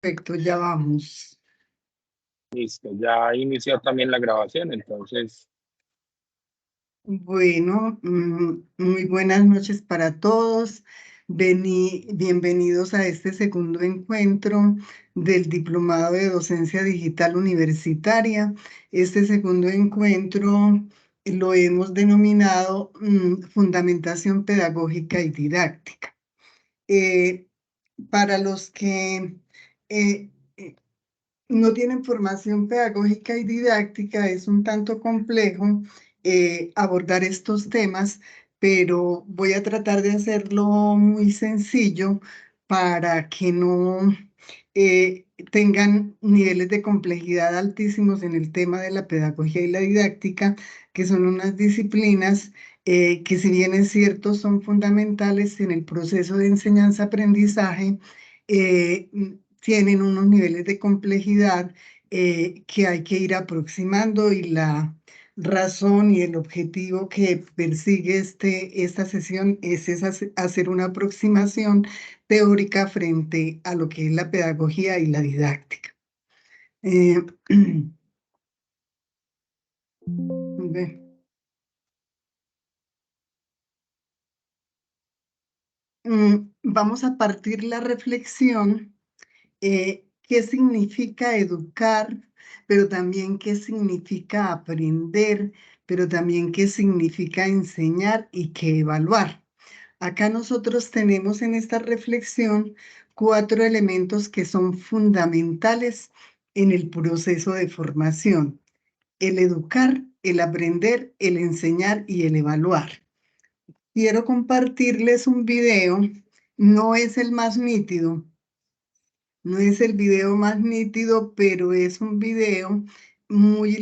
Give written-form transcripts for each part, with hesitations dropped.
Perfecto, ya vamos. Listo, ya inició también la grabación, entonces, Bueno, muy buenas noches para todos. Bienvenidos a este segundo encuentro del Diplomado de Docencia Digital Universitaria. Este segundo encuentro lo hemos denominado Fundamentación Pedagógica y Didáctica. Eh, para los que eh, eh, no tienen formación pedagógica y didáctica, es un tanto complejo abordar estos temas, pero voy a tratar de hacerlo muy sencillo para que no tengan niveles de complejidad altísimos en el tema de la pedagogía y la didáctica, que son unas disciplinas que, si bien es cierto, son fundamentales en el proceso de enseñanza-aprendizaje. eh, Tienen unos niveles de complejidad que hay que ir aproximando, y la razón y el objetivo que persigue esta sesión hacer una aproximación teórica frente a lo que es la pedagogía y la didáctica. Eh, ve, Vamos a partir la reflexión. ¿Qué significa educar? Pero también qué significa aprender, pero también qué significa enseñar y qué evaluar. Acá nosotros tenemos en esta reflexión cuatro elementos que son fundamentales en el proceso de formación: el educar, el aprender, el enseñar y el evaluar. Quiero compartirles un video. No es el más nítido, no es el video más nítido, pero es un video muy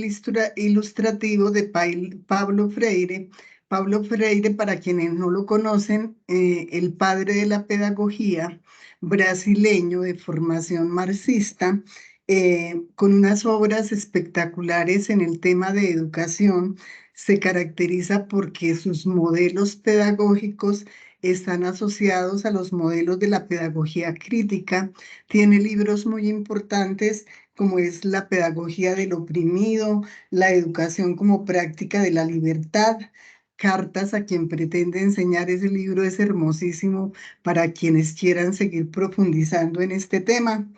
ilustrativo de Pablo Freire. Pablo Freire, para quienes no lo conocen, el padre de la pedagogía, brasileño de formación marxista, con unas obras espectaculares en el tema de educación. Se caracteriza porque sus modelos pedagógicos están asociados a los modelos de la pedagogía crítica. Tiene libros muy importantes como es La pedagogía del oprimido, La educación como práctica de la libertad, Cartas a quien pretende enseñar. Ese libro es hermosísimo para quienes quieran seguir profundizando en este tema.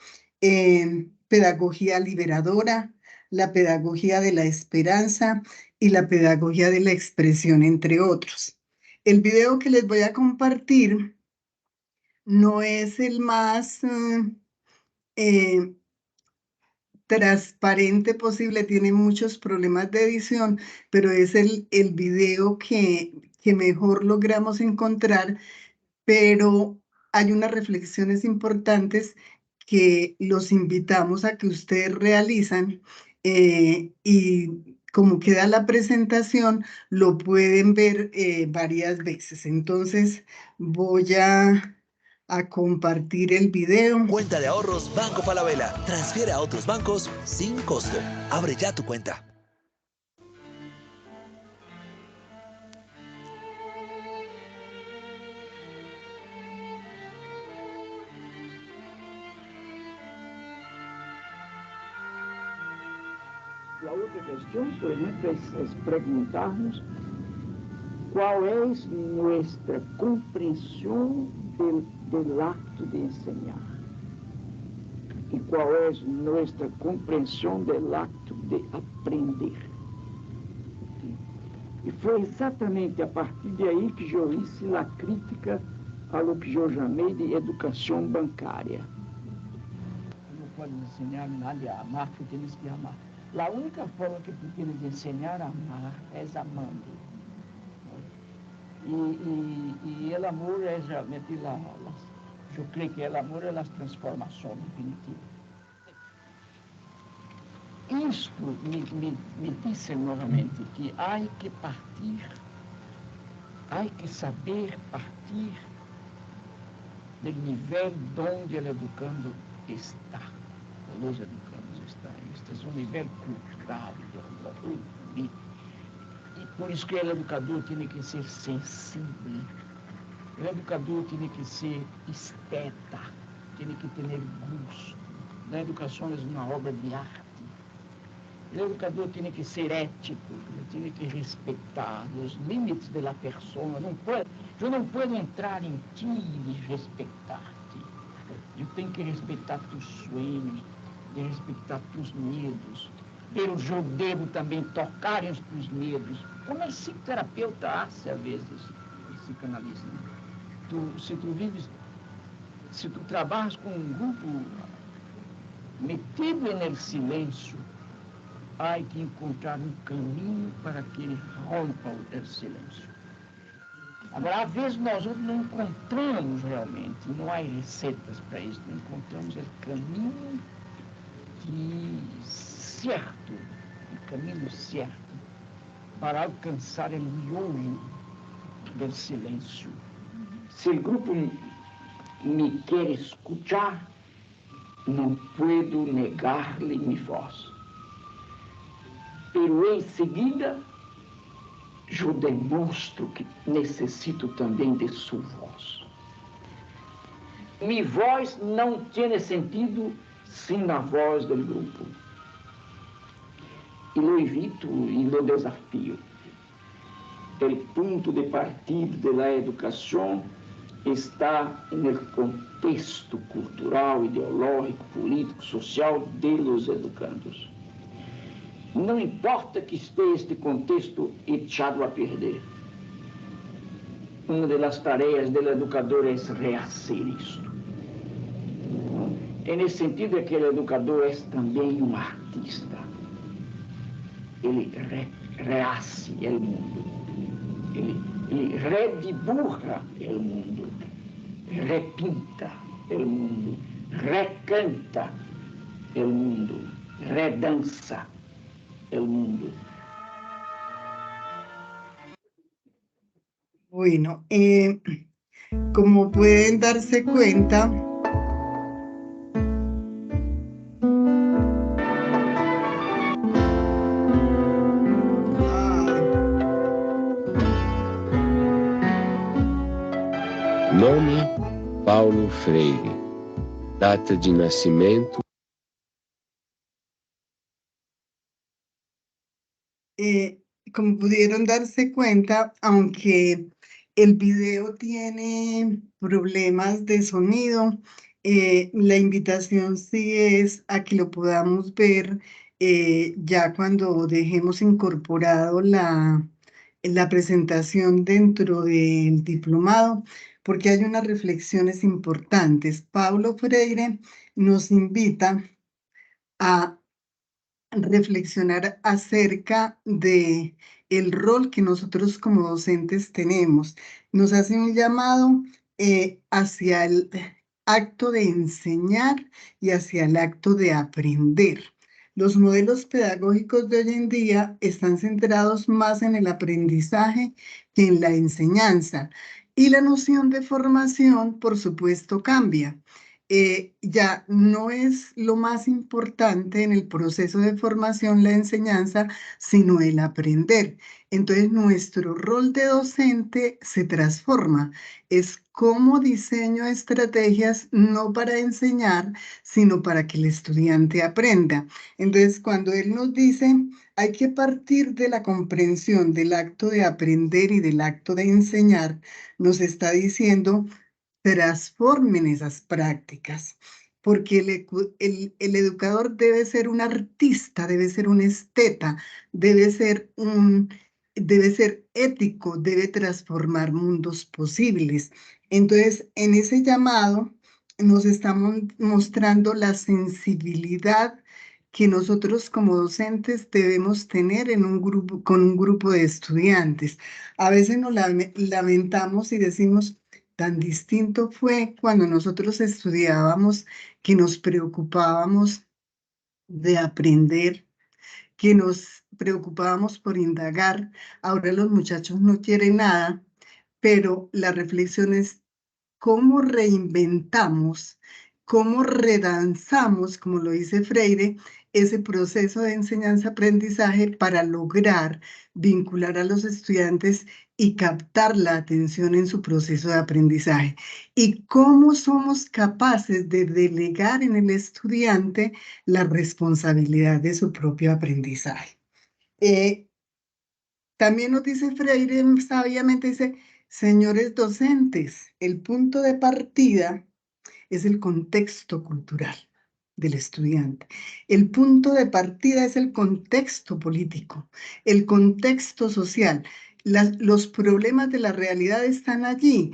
Pedagogía liberadora, La pedagogía de la esperanza y La pedagogía de la expresión, entre otros. El video que les voy a compartir no es el más eh, transparente posible, tiene muchos problemas de edición, pero es el video que mejor logramos encontrar. Pero hay unas reflexiones importantes que los invitamos a que ustedes realizan, y como queda la presentación, lo pueden ver varias veces. Entonces voy a compartir el video. Cuenta de ahorros Banco Falabella. Transfiere a otros bancos sin costo. Abre ya tu cuenta. La outra questão, por exemplo, es preguntarnos qual é nossa compreensão del acto de enseñar e qual é nossa compreensão del acto de aprender. E foi exatamente a partir de aí que eu hice a crítica a lo que eu chamei de educação bancária. Não podemos ensinar nada a amar, porque temos que amar. A única forma que tu tienes de enseñar a amar es amando. Y el amor es realmente yo creo que el amor es la transformación definitiva. Isto me dice nuevamente que hay que partir, hay que saber partir del nivel donde el educando está, los educandos están. Este es un nivel cultural, e por isso que o educador tem que ser sensível, o educador tem que ser esteta, tem que ter gosto, La educación es una obra de arte. El educador tiene que ser ético, tiene que respetar los límites de la persona. Yo no puedo entrar en ti y respetarte. Yo tenho que respeitar tus sueños, de respeitar tus medos. Pero eu devo também tocar os teus medos, como o psicoterapeuta hace a vezes, o psicanalista. Se tu trabalhas com um grupo metido no silêncio, há que encontrar um caminho para que ele rompa o silêncio. Agora, às vezes nós não encontramos realmente, não há receitas para isso, não encontramos o caminho certo, o caminho certo para alcançar o miolo do silêncio. Se o grupo me quer escutar, não puedo negar-lhe minha voz. Pero em seguida, eu demonstro que necessito também de sua voz. Minha voz não tem sentido sem a voz do grupo. E lo evito e lo desafio. O ponto de partida da educação está no contexto cultural, ideológico, político, social de los educandos. Não importa que esteja este contexto echado a perder. Uma das tarefas do educador é rehacer isto. E nesse sentido é que o educador é também um artista. Ele rehace o mundo. Ele redibuja o mundo. Repinta o mundo. Recanta o mundo. Redança el mundo. Bueno, como pueden darse cuenta, Nome: Paulo Freire. Data de nascimento: como pudieron darse cuenta, aunque el video tiene problemas de sonido, la invitación sí es a que lo podamos ver ya cuando dejemos incorporado la presentación dentro del diplomado, porque hay unas reflexiones importantes. Paulo Freire nos invita a reflexionar acerca de el rol que nosotros como docentes tenemos. Nos hace un llamado hacia el acto de enseñar y hacia el acto de aprender. Los modelos pedagógicos de hoy en día están centrados más en el aprendizaje que en la enseñanza. Y la noción de formación, por supuesto, cambia. Ya no es lo más importante en el proceso de formación la enseñanza, sino el aprender. Entonces, nuestro rol de docente se transforma. Es cómo diseño estrategias no para enseñar, sino para que el estudiante aprenda. Entonces, cuando él nos dice, hay que partir de la comprensión del acto de aprender y del acto de enseñar, nos está diciendo, transformen esas prácticas, porque el educador debe ser un artista, debe ser un esteta, debe ser ético, debe transformar mundos posibles. Entonces, en ese llamado nos estamos mostrando la sensibilidad que nosotros como docentes debemos tener en un grupo, con un grupo de estudiantes. A veces nos lamentamos y decimos, tan distinto fue cuando nosotros estudiábamos, que nos preocupábamos de aprender, que nos preocupábamos por indagar. Ahora los muchachos no quieren nada, pero la reflexión es cómo reinventamos, cómo redanzamos, como lo dice Freire, ese proceso de enseñanza-aprendizaje para lograr vincular a los estudiantes y captar la atención en su proceso de aprendizaje. Y cómo somos capaces de delegar en el estudiante la responsabilidad de su propio aprendizaje. También nos dice Freire sabiamente, dice, señores docentes, el punto de partida es el contexto cultural del estudiante. El punto de partida es el contexto político, el contexto social. Los problemas de la realidad están allí.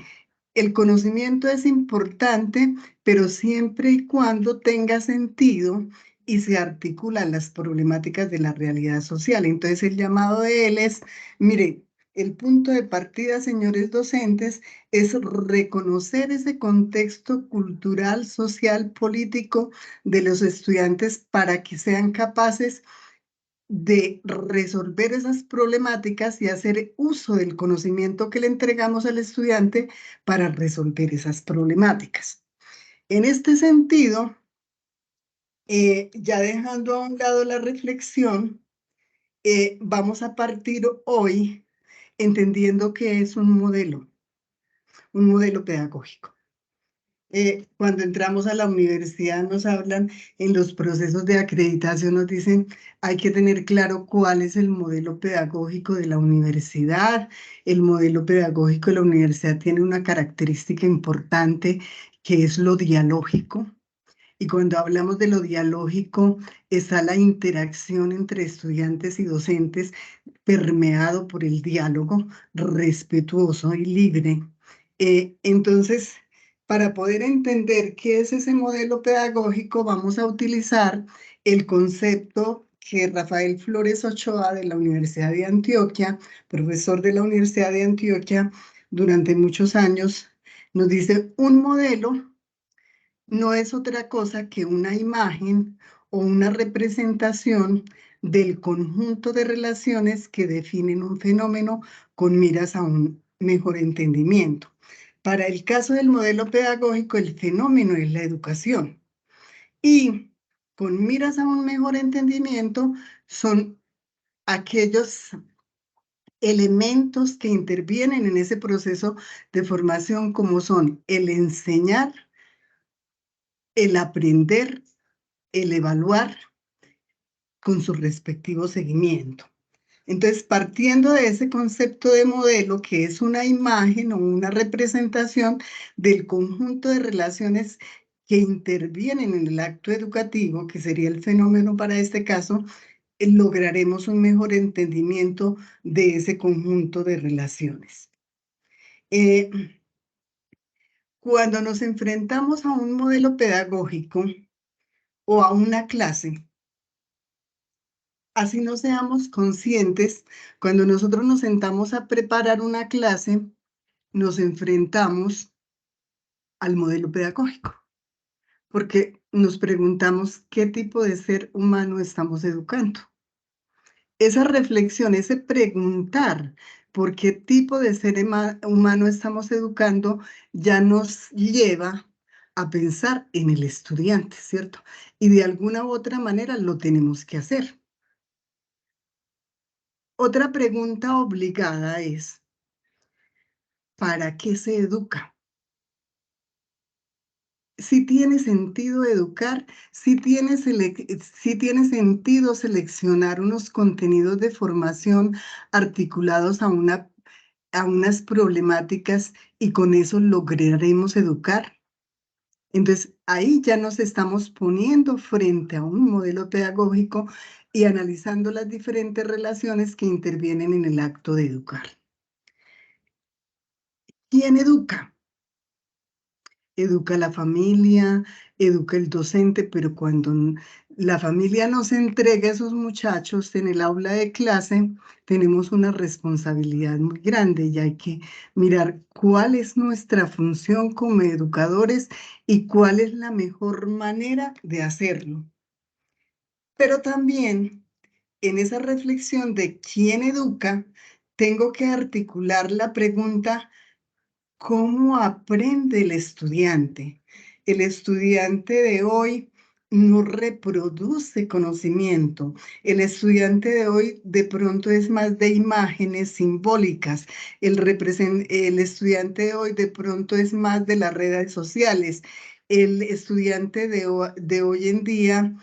El conocimiento es importante, pero siempre y cuando tenga sentido y se articulan las problemáticas de la realidad social. Entonces el llamado de él es, mire, el punto de partida, señores docentes, es reconocer ese contexto cultural, social, político de los estudiantes para que sean capaces de resolver esas problemáticas y hacer uso del conocimiento que le entregamos al estudiante para resolver esas problemáticas. En este sentido, ya dejando a un lado la reflexión, vamos a partir hoy entendiendo que es un modelo pedagógico. Cuando entramos a la universidad nos hablan en los procesos de acreditación, nos dicen hay que tener claro cuál es el modelo pedagógico de la universidad. El modelo pedagógico de la universidad tiene una característica importante que es lo dialógico. Y cuando hablamos de lo dialógico, está la interacción entre estudiantes y docentes permeado por el diálogo respetuoso y libre. Entonces, para poder entender qué es ese modelo pedagógico, vamos a utilizar el concepto que Rafael Flores Ochoa de la Universidad de Antioquia, profesor de la Universidad de Antioquia durante muchos años, nos dice: un modelo no es otra cosa que una imagen o una representación del conjunto de relaciones que definen un fenómeno con miras a un mejor entendimiento. Para el caso del modelo pedagógico, el fenómeno es la educación. Y con miras a un mejor entendimiento son aquellos elementos que intervienen en ese proceso de formación, como son el enseñar, el aprender, el evaluar con su respectivo seguimiento. Entonces, partiendo de ese concepto de modelo, que es una imagen o una representación del conjunto de relaciones que intervienen en el acto educativo, que sería el fenómeno para este caso, lograremos un mejor entendimiento de ese conjunto de relaciones. Cuando nos enfrentamos a un modelo pedagógico o a una clase, así no seamos conscientes, cuando nosotros nos sentamos a preparar una clase, nos enfrentamos al modelo pedagógico, porque nos preguntamos qué tipo de ser humano estamos educando. Esa reflexión, ese preguntar por qué tipo de ser humano estamos educando, ya nos lleva a pensar en el estudiante, ¿cierto? Y de alguna u otra manera lo tenemos que hacer. Otra pregunta obligada es, ¿para qué se educa? Si tiene sentido educar, si tiene sentido seleccionar unos contenidos de formación articulados a unas problemáticas y con eso lograremos educar. Entonces, ahí ya nos estamos poniendo frente a un modelo pedagógico y analizando las diferentes relaciones que intervienen en el acto de educar. ¿Quién educa? Educa la familia, educa el docente, pero cuando la familia nos entrega a esos muchachos en el aula de clase, tenemos una responsabilidad muy grande y hay que mirar cuál es nuestra función como educadores y cuál es la mejor manera de hacerlo. Pero también en esa reflexión de quién educa, tengo que articular la pregunta: ¿cómo aprende el estudiante? El estudiante de hoy no reproduce conocimiento. El estudiante de hoy de pronto es más de imágenes simbólicas. El estudiante de hoy de pronto es más de las redes sociales. El estudiante de hoy en día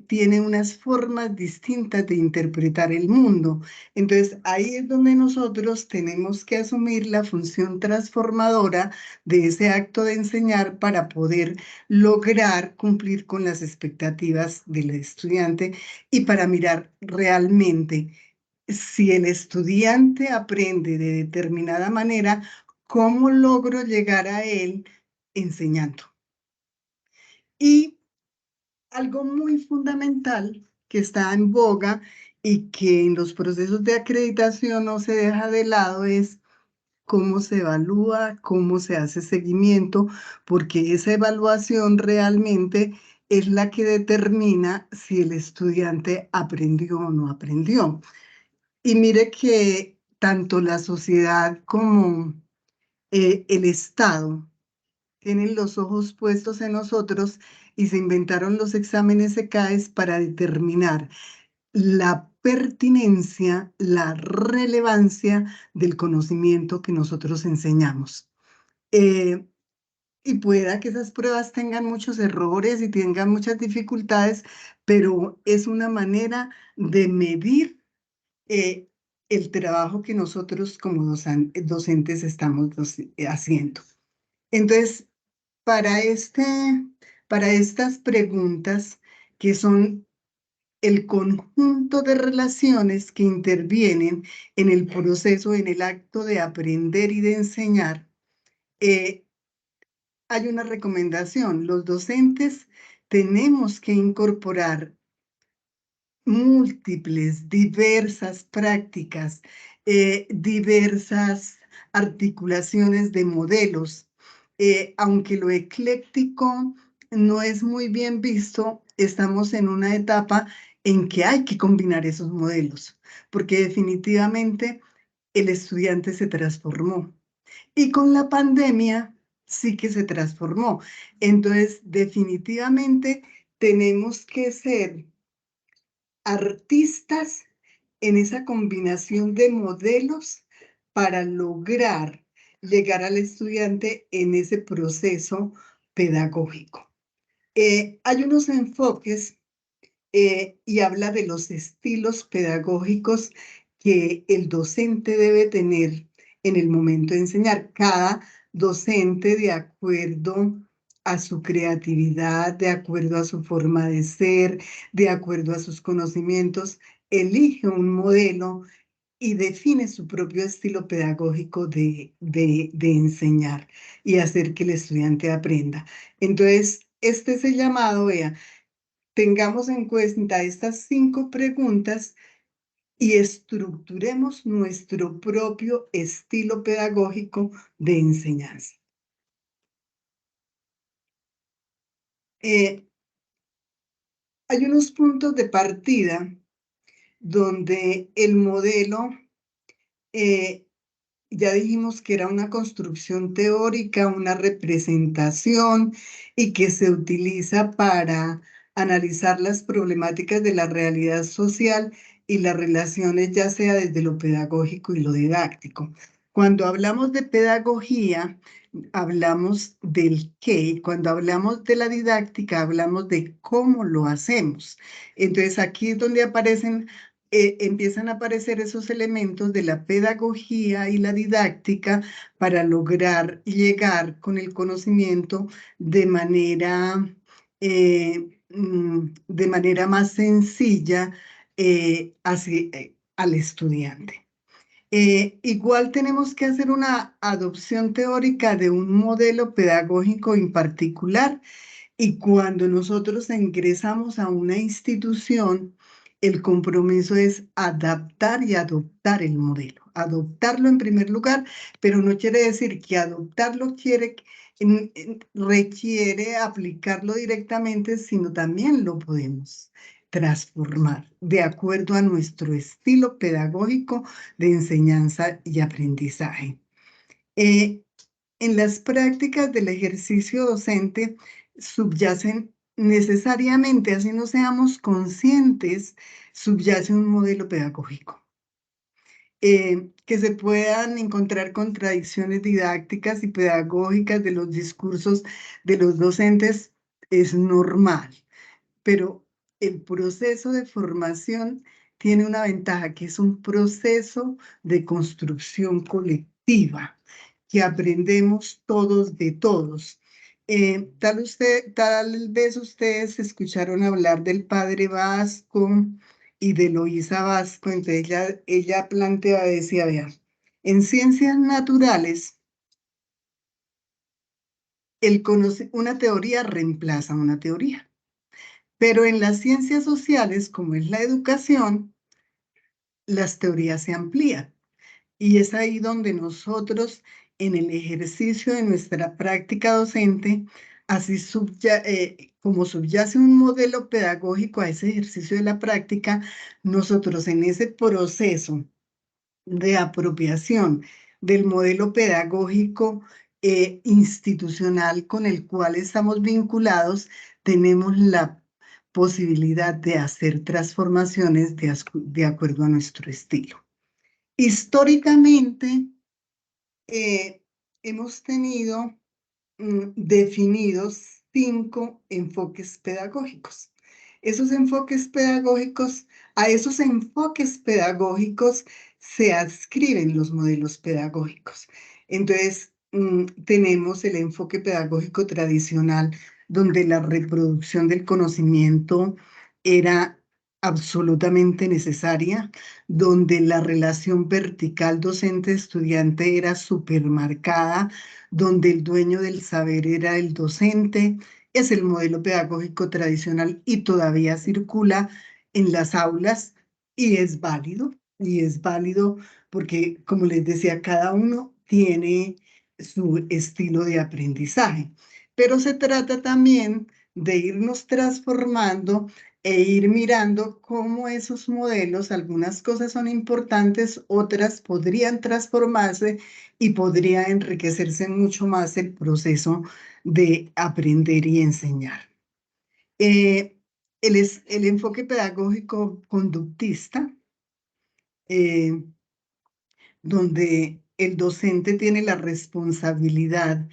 tiene unas formas distintas de interpretar el mundo. Entonces, ahí es donde nosotros tenemos que asumir la función transformadora de ese acto de enseñar para poder lograr cumplir con las expectativas del estudiante y para mirar realmente si el estudiante aprende de determinada manera, ¿cómo logro llegar a él enseñando? Y algo muy fundamental que está en boga y que en los procesos de acreditación no se deja de lado es cómo se evalúa, cómo se hace seguimiento, porque esa evaluación realmente es la que determina si el estudiante aprendió o no aprendió. Y mire que tanto la sociedad como el Estado tienen los ojos puestos en nosotros y se inventaron los exámenes ECAES para determinar la pertinencia, la relevancia del conocimiento que nosotros enseñamos. Y pueda que esas pruebas tengan muchos errores y tengan muchas dificultades, pero es una manera de medir el trabajo que nosotros como docentes estamos haciendo. Entonces, para estas preguntas que son el conjunto de relaciones que intervienen en el proceso, en el acto de aprender y de enseñar, hay una recomendación. Los docentes tenemos que incorporar múltiples, diversas prácticas, diversas articulaciones de modelos. Aunque lo ecléctico no es muy bien visto, estamos en una etapa en que hay que combinar esos modelos, porque definitivamente el estudiante se transformó. Y con la pandemia sí que se transformó. Entonces, definitivamente tenemos que ser artistas en esa combinación de modelos para lograr llegar al estudiante en ese proceso pedagógico. Hay unos enfoques y habla de los estilos pedagógicos que el docente debe tener en el momento de enseñar. Cada docente, de acuerdo a su creatividad, de acuerdo a su forma de ser, de acuerdo a sus conocimientos, elige un modelo y define su propio estilo pedagógico de enseñar y hacer que el estudiante aprenda. Entonces, este es el llamado, vea, tengamos en cuenta estas 5 preguntas y estructuremos nuestro propio estilo pedagógico de enseñanza. Hay unos puntos de partida donde el modelo, ya dijimos que era una construcción teórica, una representación y que se utiliza para analizar las problemáticas de la realidad social y las relaciones, ya sea desde lo pedagógico y lo didáctico. Cuando hablamos de pedagogía, hablamos del qué. Cuando hablamos de la didáctica, hablamos de cómo lo hacemos. Entonces, aquí es donde empiezan a aparecer esos elementos de la pedagogía y la didáctica para lograr llegar con el conocimiento de manera más sencilla al estudiante. Igual tenemos que hacer una adopción teórica de un modelo pedagógico en particular y cuando nosotros ingresamos a una institución, el compromiso es adaptar y adoptar el modelo. Adoptarlo en primer lugar, pero no quiere decir que adoptarlo requiere aplicarlo directamente, sino también lo podemos transformar de acuerdo a nuestro estilo pedagógico de enseñanza y aprendizaje. En las prácticas del ejercicio docente subyacen necesariamente, así no seamos conscientes, subyace un modelo pedagógico. Que se puedan encontrar contradicciones didácticas y pedagógicas de los discursos de los docentes es normal, pero el proceso de formación tiene una ventaja, que es un proceso de construcción colectiva, que aprendemos todos de todos. Tal vez ustedes escucharon hablar del padre Vasco y de Loísa Vasco. Entonces ella plantea, decía, vea, en ciencias naturales, una teoría reemplaza una teoría, pero en las ciencias sociales, como es la educación, las teorías se amplían. Y es ahí donde nosotros, en el ejercicio de nuestra práctica docente, así como subyace un modelo pedagógico a ese ejercicio de la práctica, nosotros en ese proceso de apropiación del modelo pedagógico institucional con el cual estamos vinculados, tenemos la posibilidad de hacer transformaciones de acuerdo a nuestro estilo. Históricamente, hemos tenido definidos 5 enfoques pedagógicos. A esos enfoques pedagógicos se adscriben los modelos pedagógicos. Entonces, tenemos el enfoque pedagógico tradicional, donde la reproducción del conocimiento era absolutamente necesaria, donde la relación vertical docente-estudiante era supermarcada, donde el dueño del saber era el docente. Es el modelo pedagógico tradicional y todavía circula en las aulas y es válido porque, como les decía, cada uno tiene su estilo de aprendizaje, pero se trata también de irnos transformando e ir mirando cómo esos modelos, algunas cosas son importantes, otras podrían transformarse y podría enriquecerse mucho más el proceso de aprender y enseñar. El enfoque pedagógico conductista, donde el docente tiene la responsabilidad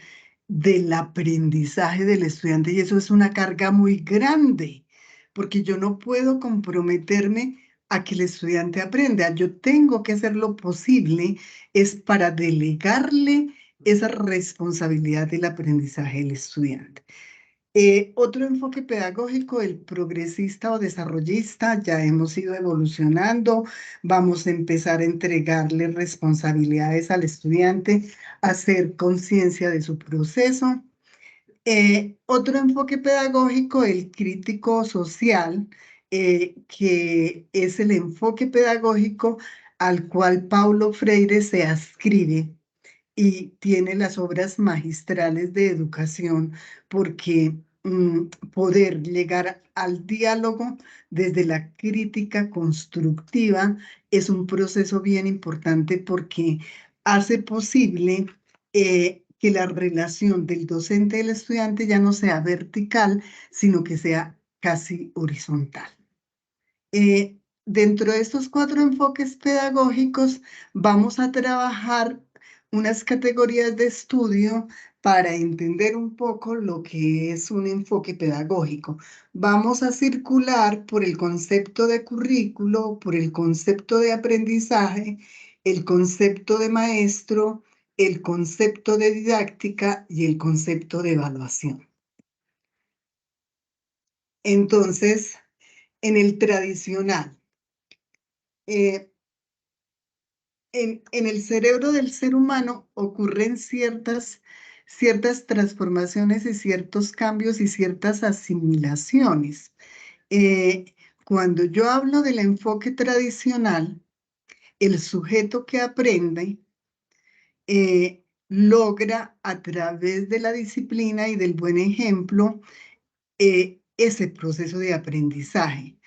del aprendizaje del estudiante, y eso es una carga muy grande, porque yo no puedo comprometerme a que el estudiante aprenda. Yo tengo que hacer lo posible es para delegarle esa responsabilidad del aprendizaje del estudiante. Otro enfoque pedagógico, el progresista o desarrollista, ya hemos ido evolucionando, vamos a empezar a entregarle responsabilidades al estudiante, hacer conciencia de su proceso. Otro enfoque pedagógico, el crítico social, que es el enfoque pedagógico al cual Paulo Freire se adscribe y tiene las obras magistrales de educación, porque poder llegar al diálogo desde la crítica constructiva es un proceso bien importante, porque hace posible que la relación del docente y el estudiante ya no sea vertical, sino que sea casi horizontal. Dentro de estos 4 enfoques pedagógicos vamos a trabajar unas categorías de estudio para entender un poco lo que es un enfoque pedagógico. Vamos a circular por el concepto de currículo, por el concepto de aprendizaje, el concepto de maestro, el concepto de didáctica y el concepto de evaluación. Entonces, en el tradicional, en el cerebro del ser humano ocurren ciertas transformaciones y ciertos cambios y ciertas asimilaciones. Cuando yo hablo del enfoque tradicional, el sujeto que aprende logra a través de la disciplina y del buen ejemplo ese proceso de aprendizaje.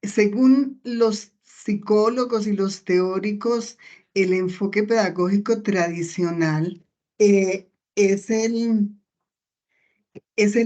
Según los psicólogos y los teóricos, el enfoque pedagógico tradicional es el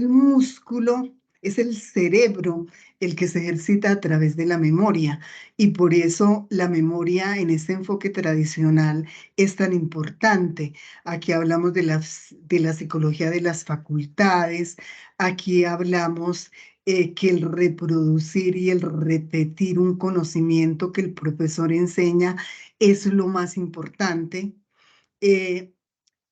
músculo Es el cerebro el que se ejercita a través de la memoria y por eso la memoria en este enfoque tradicional es tan importante. Aquí hablamos de la psicología de las facultades, aquí hablamos que el reproducir y el repetir un conocimiento que el profesor enseña es lo más importante.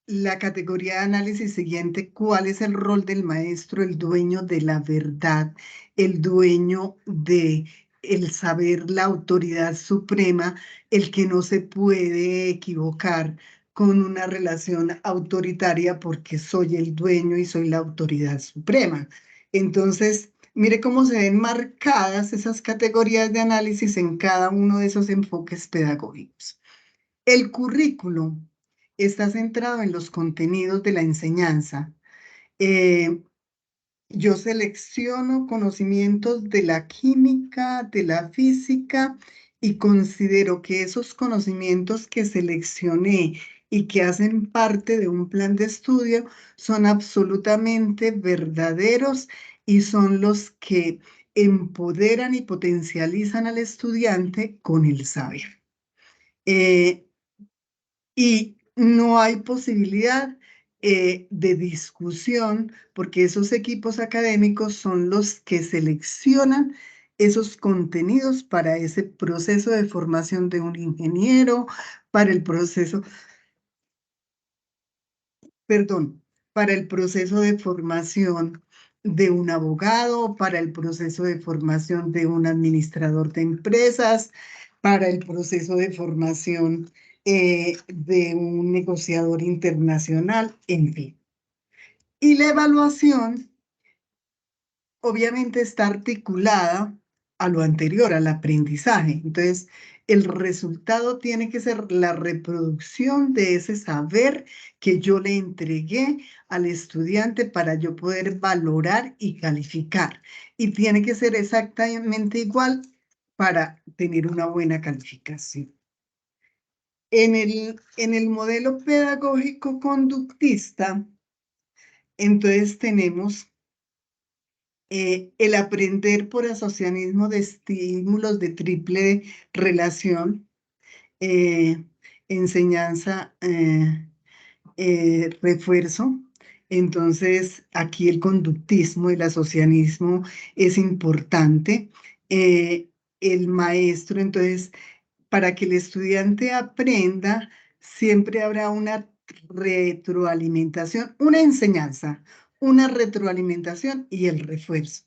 La categoría de análisis siguiente, ¿cuál es el rol del maestro, el dueño de la verdad, el dueño de el saber, la autoridad suprema, el que no se puede equivocar con una relación autoritaria porque soy el dueño y soy la autoridad suprema? Entonces, mire cómo se ven marcadas esas categorías de análisis en cada uno de esos enfoques pedagógicos. El currículo está centrado en los contenidos de la enseñanza. Yo selecciono conocimientos de la química, de la física, y considero que esos conocimientos que seleccioné y que hacen parte de un plan de estudio son absolutamente verdaderos y son los que empoderan y potencializan al estudiante con el saber. Y no hay posibilidad de discusión porque esos equipos académicos son los que seleccionan esos contenidos para ese proceso de formación de un ingeniero, para el proceso, perdón, para el proceso de formación de un abogado, para el proceso de formación de un administrador de empresas, para el proceso de formación de un negociador internacional, en fin. Y la evaluación obviamente está articulada a lo anterior, al aprendizaje. Entonces, el resultado tiene que ser la reproducción de ese saber que yo le entregué al estudiante para yo poder valorar y calificar. Y tiene que ser exactamente igual para tener una buena calificación. En el modelo pedagógico conductista, entonces tenemos el aprender por asociacionismo de estímulos de triple relación, enseñanza, refuerzo. Entonces, aquí el conductismo, el asociacionismo es importante. El maestro, entonces, para que el estudiante aprenda, siempre habrá una retroalimentación, una enseñanza, una retroalimentación y el refuerzo,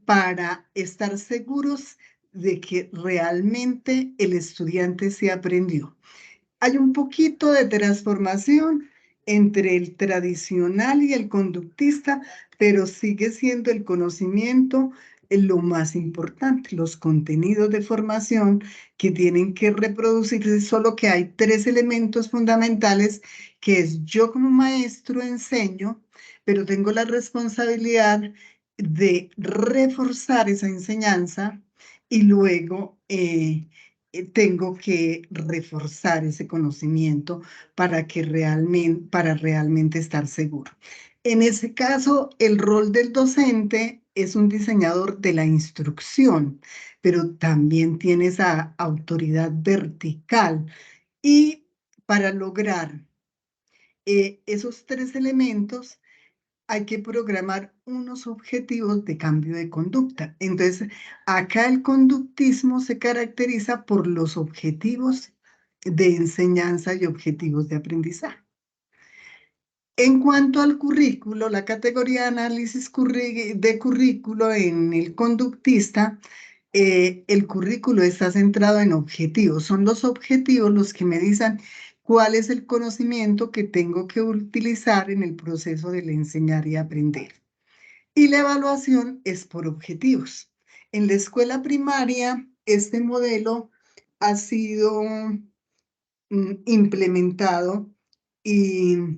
para estar seguros de que realmente el estudiante se aprendió. Hay un poquito de transformación entre el tradicional y el conductista, pero sigue siendo el conocimiento lo más importante, los contenidos de formación que tienen que reproducirse, solo que hay 3 elementos fundamentales, que es yo como maestro enseño, pero tengo la responsabilidad de reforzar esa enseñanza y luego tengo que reforzar ese conocimiento para realmente estar seguro. En ese caso, el rol del docente es un diseñador de la instrucción, pero también tiene esa autoridad vertical. Y para lograr esos 3 elementos, hay que programar unos objetivos de cambio de conducta. Entonces, acá el conductismo se caracteriza por los objetivos de enseñanza y objetivos de aprendizaje. En cuanto al currículo, la categoría de análisis de currículo en el conductista, el currículo está centrado en objetivos. Son los objetivos los que me dicen cuál es el conocimiento que tengo que utilizar en el proceso del enseñar y aprender. Y la evaluación es por objetivos. En la escuela primaria, este modelo ha sido implementado y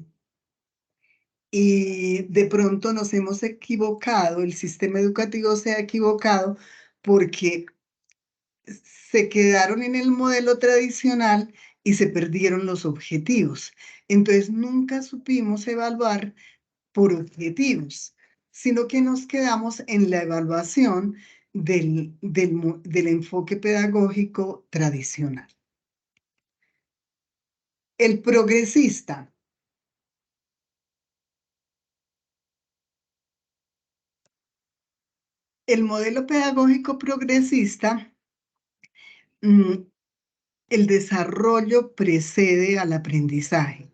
de pronto nos hemos equivocado, el sistema educativo se ha equivocado porque se quedaron en el modelo tradicional y se perdieron los objetivos. Entonces nunca supimos evaluar por objetivos, sino que nos quedamos en la evaluación del enfoque pedagógico tradicional. El progresista. El modelo pedagógico progresista, el desarrollo precede al aprendizaje.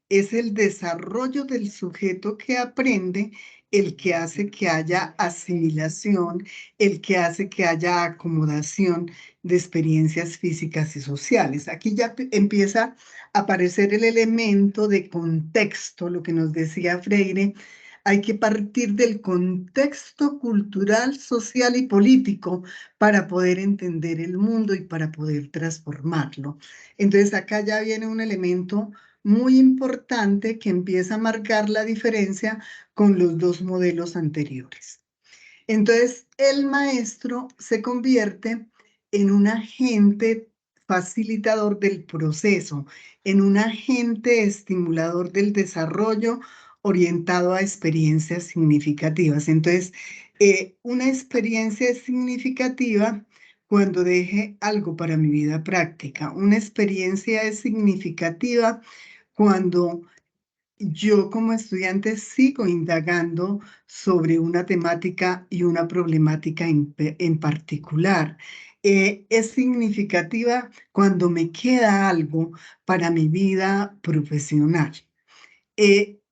Es el desarrollo del sujeto que aprende el que hace que haya asimilación, el que hace que haya acomodación de experiencias físicas y sociales. Aquí ya empieza a aparecer el elemento de contexto, lo que nos decía Freire. Hay que partir del contexto cultural, social y político para poder entender el mundo y para poder transformarlo. Entonces acá ya viene un elemento muy importante que empieza a marcar la diferencia con los dos modelos anteriores. Entonces, el maestro se convierte en un agente facilitador del proceso, en un agente estimulador del desarrollo orientado a experiencias significativas. Entonces, una experiencia significativa cuando deje algo para mi vida práctica. Una experiencia es significativa cuando yo como estudiante sigo indagando sobre una temática y una problemática en particular. Es significativa cuando me queda algo para mi vida profesional.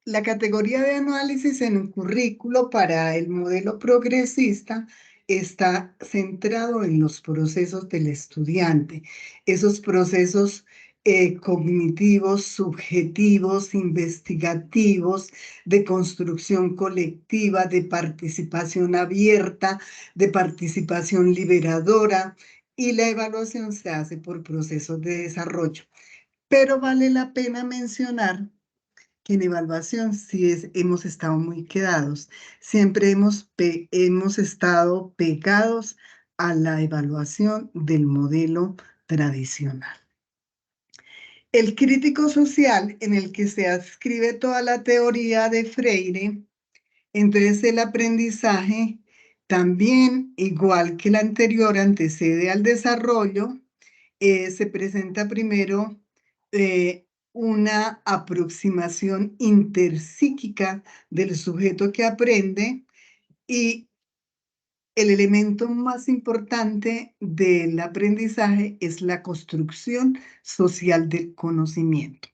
La categoría de análisis en un currículo para el modelo progresista está centrado en los procesos del estudiante, esos procesos cognitivos, subjetivos, investigativos, de construcción colectiva, de participación abierta, de participación liberadora, y la evaluación se hace por procesos de desarrollo. Pero vale la pena mencionar que en evaluación sí hemos estado muy quedados. Siempre hemos estado pegados a la evaluación del modelo tradicional. El crítico social, en el que se adscribe toda la teoría de Freire, entonces el aprendizaje también, igual que el anterior, antecede al desarrollo. Se presenta primero una aproximación interpsíquica del sujeto que aprende, y el elemento más importante del aprendizaje es la construcción social del conocimiento.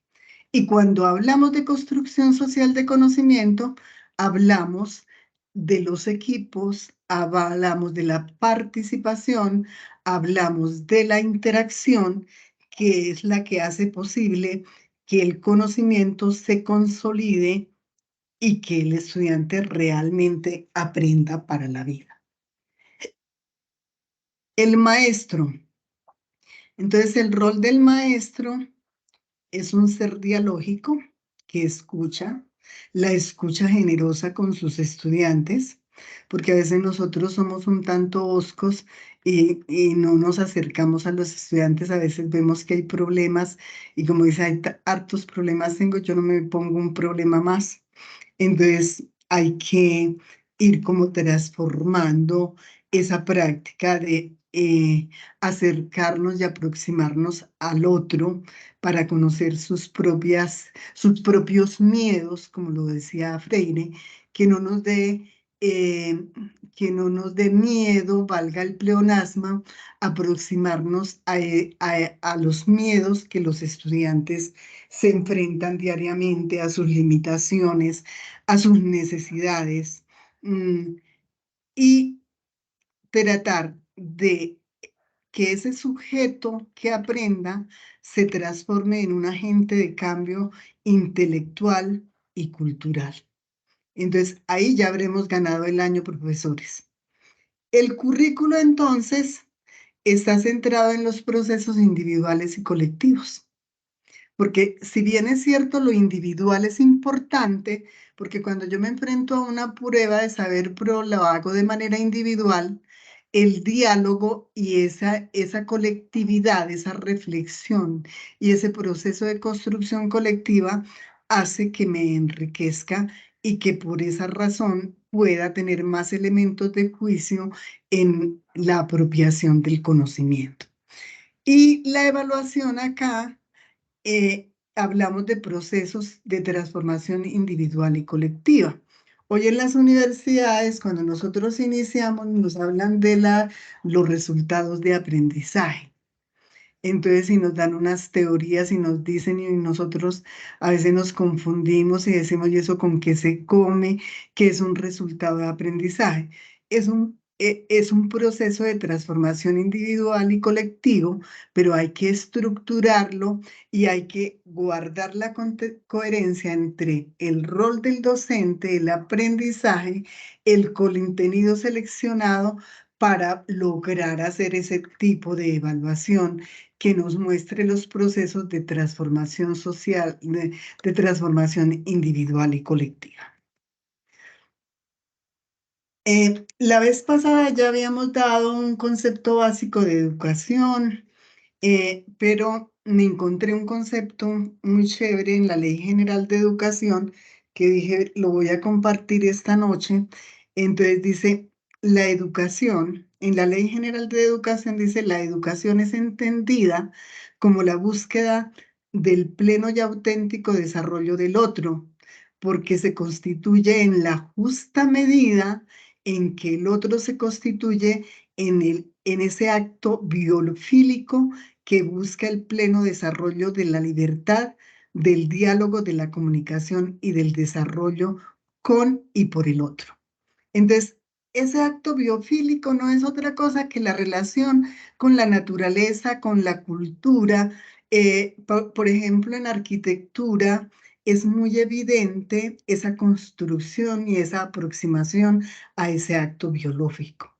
Y cuando hablamos de construcción social de conocimiento, hablamos de los equipos, hablamos de la participación, hablamos de la interacción, que es la que hace posible que el conocimiento se consolide y que el estudiante realmente aprenda para la vida. El maestro. Entonces, el rol del maestro es un ser dialógico que escucha, la escucha generosa con sus estudiantes, porque a veces nosotros somos un tanto hoscos y no nos acercamos a los estudiantes. A veces vemos que hay problemas y como dice, hay hartos problemas tengo, yo no me pongo un problema más. Entonces hay que ir como transformando esa práctica de acercarnos y aproximarnos al otro para conocer sus propios miedos, como lo decía Freire, que no nos dé miedo, valga el pleonasmo, aproximarnos a los miedos que los estudiantes se enfrentan diariamente, a sus limitaciones, a sus necesidades, y tratar de que ese sujeto que aprenda se transforme en un agente de cambio intelectual y cultural. Entonces, ahí ya habremos ganado el año, profesores. El currículo, entonces, está centrado en los procesos individuales y colectivos. Porque si bien es cierto, lo individual es importante, porque cuando yo me enfrento a una prueba de saber pro, lo hago de manera individual, el diálogo y esa colectividad, esa reflexión y ese proceso de construcción colectiva hace que me enriquezca y que por esa razón pueda tener más elementos de juicio en la apropiación del conocimiento. Y la evaluación acá, hablamos de procesos de transformación individual y colectiva. Hoy en las universidades, cuando nosotros iniciamos, nos hablan de los resultados de aprendizaje. Entonces, si nos dan unas teorías y nos dicen, y nosotros a veces nos confundimos y decimos, ¿y eso con qué se come? ¿Qué es un resultado de aprendizaje? Es un proceso de transformación individual y colectivo, pero hay que estructurarlo y hay que guardar la coherencia entre el rol del docente, el aprendizaje, el contenido seleccionado para lograr hacer ese tipo de evaluación que nos muestre los procesos de transformación social, de transformación individual y colectiva. La vez pasada ya habíamos dado un concepto básico de educación, pero me encontré un concepto muy chévere en la Ley General de Educación que dije, lo voy a compartir esta noche. Entonces dice, la educación, en la Ley General de Educación dice, la educación es entendida como la búsqueda del pleno y auténtico desarrollo del otro, porque se constituye en la justa medida en que el otro se constituye en ese acto biofílico que busca el pleno desarrollo de la libertad, del diálogo, de la comunicación y del desarrollo con y por el otro. Entonces, ese acto biofílico no es otra cosa que la relación con la naturaleza, con la cultura. Por ejemplo, en arquitectura es muy evidente esa construcción y esa aproximación a ese acto biofílico,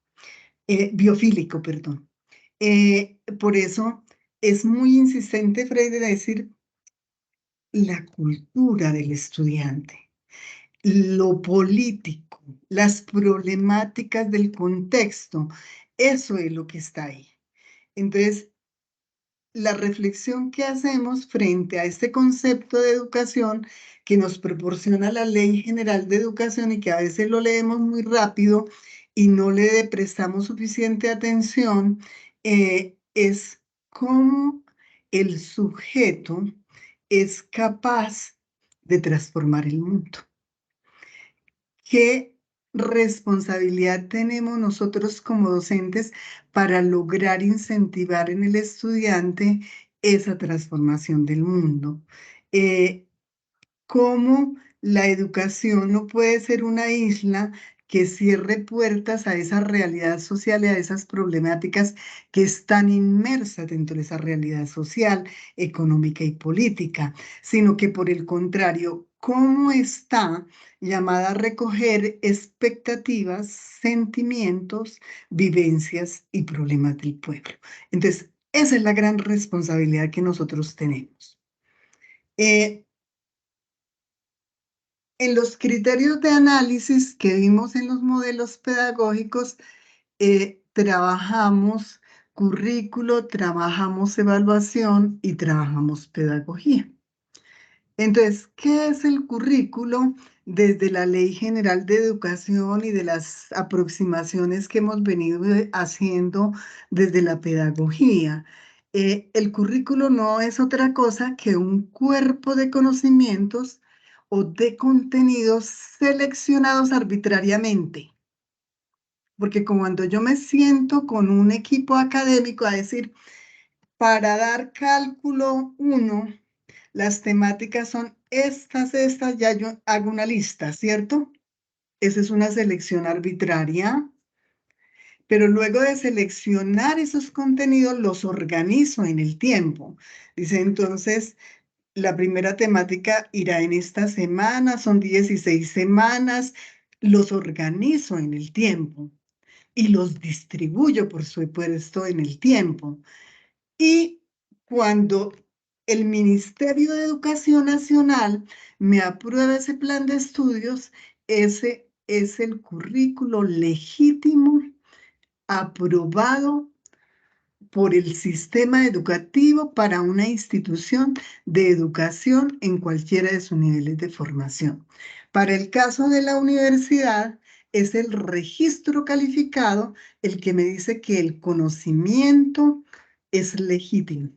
perdón. Por eso es muy insistente Freire decir la cultura del estudiante, lo político, las problemáticas del contexto, eso es lo que está ahí. Entonces, la reflexión que hacemos frente a este concepto de educación que nos proporciona la Ley General de Educación y que a veces lo leemos muy rápido y no le prestamos suficiente atención, es cómo el sujeto es capaz de transformar el mundo. ¿Qué responsabilidad tenemos nosotros como docentes para lograr incentivar en el estudiante esa transformación del mundo? ¿Cómo la educación no puede ser una isla que cierre puertas a esa realidad social y a esas problemáticas que están inmersas dentro de esa realidad social, económica y política, sino que por el contrario, cómo está llamada a recoger expectativas, sentimientos, vivencias y problemas del pueblo? Entonces, esa es la gran responsabilidad que nosotros tenemos. En los criterios de análisis que vimos en los modelos pedagógicos, trabajamos currículo, trabajamos evaluación y trabajamos pedagogía. Entonces, ¿qué es el currículo? Desde la Ley General de Educación y de las aproximaciones que hemos venido haciendo desde la pedagogía. El currículo no es otra cosa que un cuerpo de conocimientos o de contenidos seleccionados arbitrariamente. Porque cuando yo me siento con un equipo académico a decir, para dar cálculo 1, las temáticas son estas, ya yo hago una lista, ¿cierto? Esa es una selección arbitraria. Pero luego de seleccionar esos contenidos, los organizo en el tiempo. Dice entonces, la primera temática irá en esta semana, son 16 semanas, los organizo en el tiempo y los distribuyo, por supuesto, en el tiempo. Y cuando el Ministerio de Educación Nacional me aprueba ese plan de estudios, ese es el currículo legítimo aprobado por el sistema educativo para una institución de educación en cualquiera de sus niveles de formación. Para el caso de la universidad, es el registro calificado el que me dice que el conocimiento es legítimo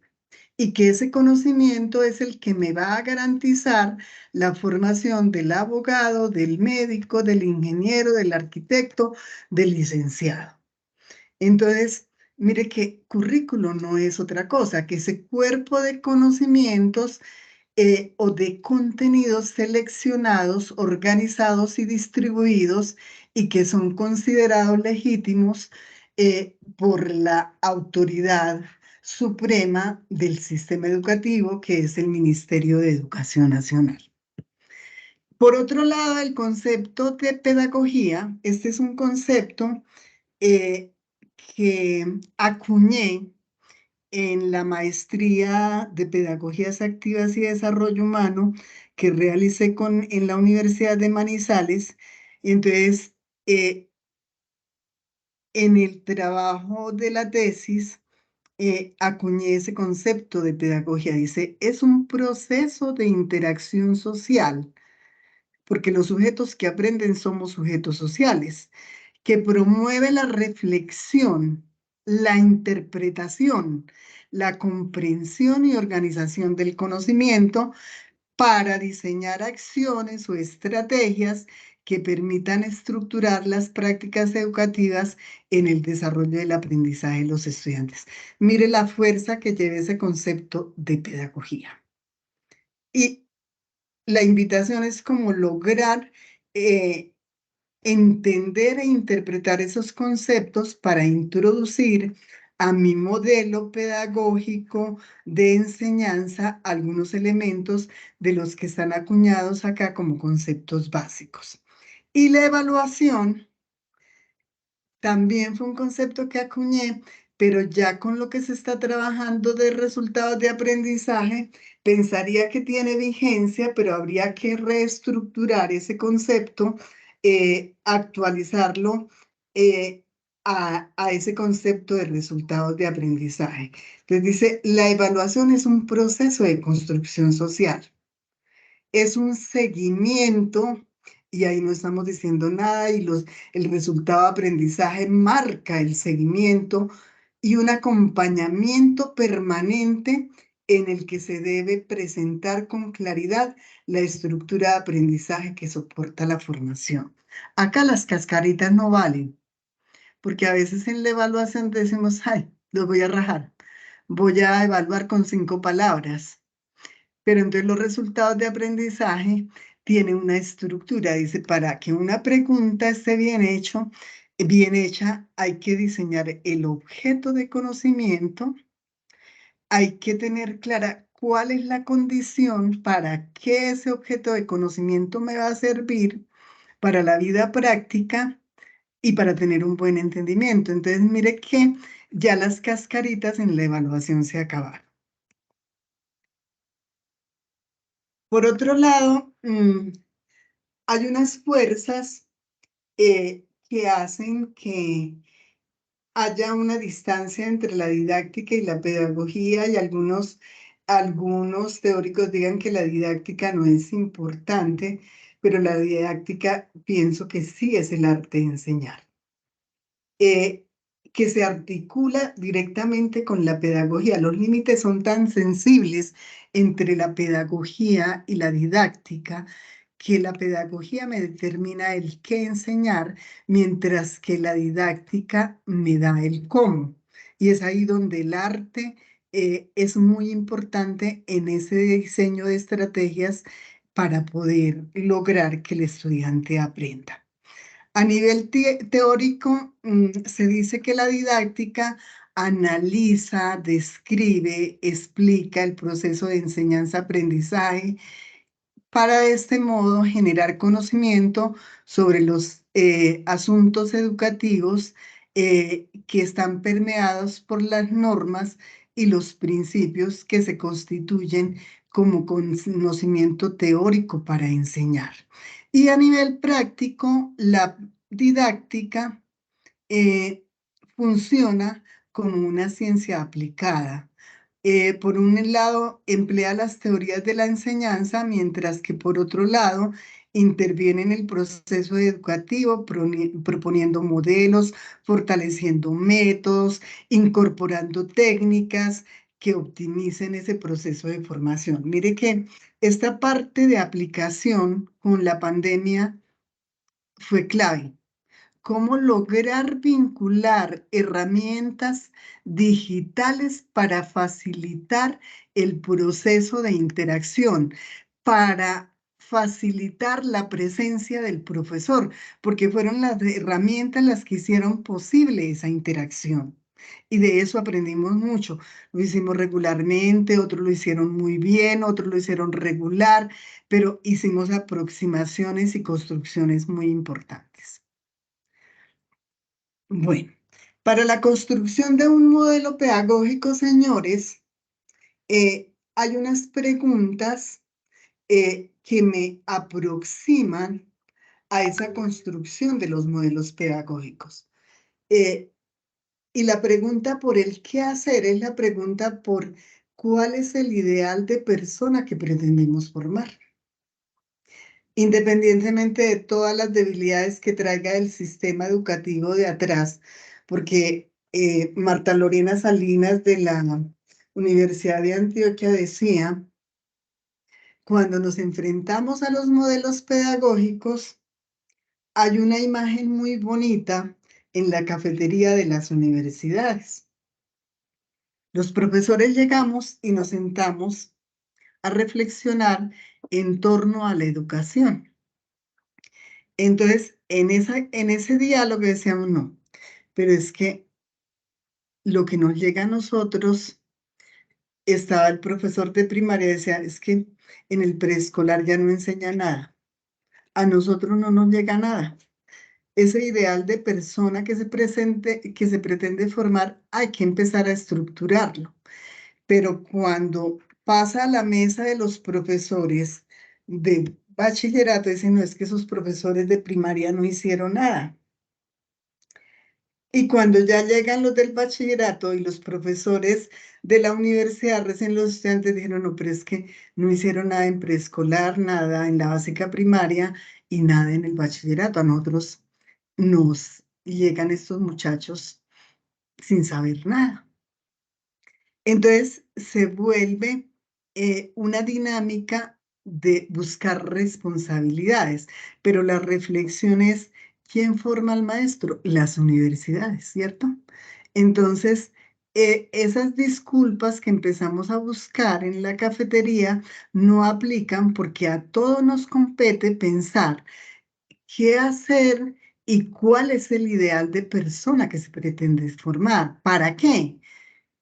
y que ese conocimiento es el que me va a garantizar la formación del abogado, del médico, del ingeniero, del arquitecto, del licenciado. Entonces, mire que currículo no es otra cosa que ese cuerpo de conocimientos o de contenidos seleccionados, organizados y distribuidos y que son considerados legítimos por la autoridad suprema del sistema educativo, que es el Ministerio de Educación Nacional. Por otro lado, el concepto de pedagogía, este es un concepto que acuñé en la maestría de Pedagogías Activas y Desarrollo Humano que realicé en la Universidad de Manizales. Y entonces, en el trabajo de la tesis, acuñé ese concepto de pedagogía. Dice, es un proceso de interacción social, porque los sujetos que aprenden somos sujetos sociales, que promueve la reflexión, la interpretación, la comprensión y organización del conocimiento para diseñar acciones o estrategias que permitan estructurar las prácticas educativas en el desarrollo del aprendizaje de los estudiantes. Mire la fuerza que lleva ese concepto de pedagogía. Y la invitación es como lograr entender e interpretar esos conceptos para introducir a mi modelo pedagógico de enseñanza algunos elementos de los que están acuñados acá como conceptos básicos. Y la evaluación también fue un concepto que acuñé, pero ya con lo que se está trabajando de resultados de aprendizaje, pensaría que tiene vigencia, pero habría que reestructurar ese concepto, actualizarlo a ese concepto de resultados de aprendizaje. Entonces dice, la evaluación es un proceso de construcción social. Es un seguimiento, y ahí no estamos diciendo nada, y el resultado de aprendizaje marca el seguimiento y un acompañamiento permanente en el que se debe presentar con claridad la estructura de aprendizaje que soporta la formación. Acá las cascaritas no valen, porque a veces en la evaluación decimos, ay, los voy a rajar, voy a evaluar con 5 palabras. Pero entonces los resultados de aprendizaje tienen una estructura. Dice, para que una pregunta esté bien hecha, hay que diseñar el objeto de conocimiento, hay que tener clara cuál es la condición para que ese objeto de conocimiento me va a servir para la vida práctica y para tener un buen entendimiento. Entonces, mire que ya las cascaritas en la evaluación se acabaron. Por otro lado, hay unas fuerzas que hacen que haya una distancia entre la didáctica y la pedagogía y algunos teóricos digan que la didáctica no es importante, pero la didáctica pienso que sí es el arte de enseñar. Que se articula directamente con la pedagogía. Los límites son tan sensibles entre la pedagogía y la didáctica que la pedagogía me determina el qué enseñar, mientras que la didáctica me da el cómo. Y es ahí donde el arte es muy importante en ese diseño de estrategias para poder lograr que el estudiante aprenda. A nivel teórico, se dice que la didáctica analiza, describe, explica el proceso de enseñanza-aprendizaje para de este modo generar conocimiento sobre los asuntos educativos que están permeados por las normas y los principios que se constituyen como conocimiento teórico para enseñar. Y a nivel práctico, la didáctica funciona como una ciencia aplicada. Por un lado, emplea las teorías de la enseñanza, mientras que por otro lado, interviene en el proceso educativo proponiendo modelos, fortaleciendo métodos, incorporando técnicas que optimicen ese proceso de formación. Mire que esta parte de aplicación con la pandemia fue clave. Cómo lograr vincular herramientas digitales para facilitar el proceso de interacción, para facilitar la presencia del profesor, porque fueron las herramientas las que hicieron posible esa interacción. Y de eso aprendimos mucho. Lo hicimos regularmente, otros lo hicieron muy bien, otros lo hicieron regular, pero hicimos aproximaciones y construcciones muy importantes. Bueno, para la construcción de un modelo pedagógico, señores, hay unas preguntas que me aproximan a esa construcción de los modelos pedagógicos. Y la pregunta por el qué hacer es la pregunta por cuál es el ideal de persona que pretendemos formar. Independientemente de todas las debilidades que traiga el sistema educativo de atrás, porque Marta Lorena Salinas de la Universidad de Antioquia decía, cuando nos enfrentamos a los modelos pedagógicos, hay una imagen muy bonita en la cafetería de las universidades. Los profesores llegamos y nos sentamos a reflexionar en torno a la educación. Entonces, en ese diálogo decíamos, no, pero es que lo que nos llega a nosotros, estaba el profesor de primaria, decía, es que en el preescolar ya no enseña nada, a nosotros no nos llega nada. Ese ideal de persona que se pretende formar, hay que empezar a estructurarlo. Pero cuando pasa a la mesa de los profesores de bachillerato, dicen, no, es que esos profesores de primaria no hicieron nada. Y cuando ya llegan los del bachillerato y los profesores de la universidad, recién los estudiantes dijeron, no, pero es que no hicieron nada en preescolar, nada en la básica primaria y nada en el bachillerato. A nosotros nos llegan estos muchachos sin saber nada. Entonces se vuelve una dinámica de buscar responsabilidades, pero la reflexión es, ¿quién forma al maestro? Las universidades, ¿cierto? Entonces, esas disculpas que empezamos a buscar en la cafetería no aplican porque a todos nos compete pensar qué hacer y cuál es el ideal de persona que se pretende formar. ¿Para qué?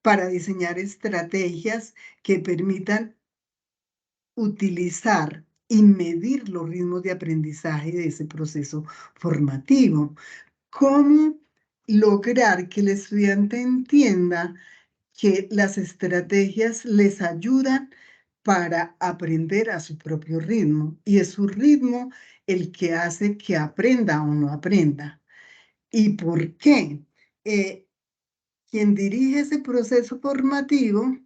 Para diseñar estrategias que permitan utilizar y medir los ritmos de aprendizaje de ese proceso formativo. ¿Cómo lograr que el estudiante entienda que las estrategias les ayudan para aprender a su propio ritmo? Y es su ritmo el que hace que aprenda o no aprenda. ¿Y por qué? Quien dirige ese proceso formativo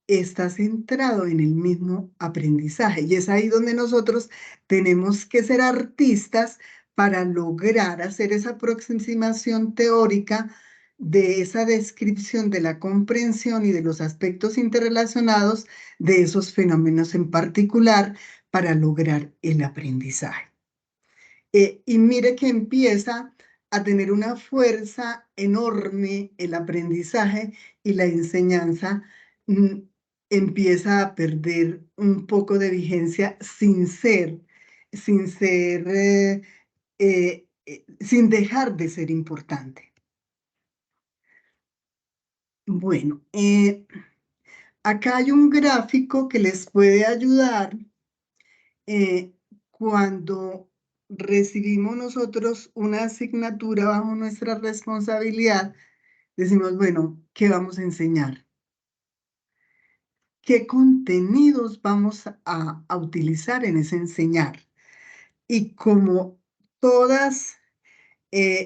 está centrado en el mismo aprendizaje. Y es ahí donde nosotros tenemos que ser artistas para lograr hacer esa aproximación teórica de esa descripción de la comprensión y de los aspectos interrelacionados de esos fenómenos en particular para lograr el aprendizaje. Y mire que empieza a tener una fuerza enorme el aprendizaje y la enseñanza empieza a perder un poco de vigencia sin dejar de ser importante. Bueno, acá hay un gráfico que les puede ayudar cuando recibimos nosotros una asignatura bajo nuestra responsabilidad, decimos, bueno, ¿qué vamos a enseñar? ¿Qué contenidos vamos a utilizar en ese enseñar? Y como todas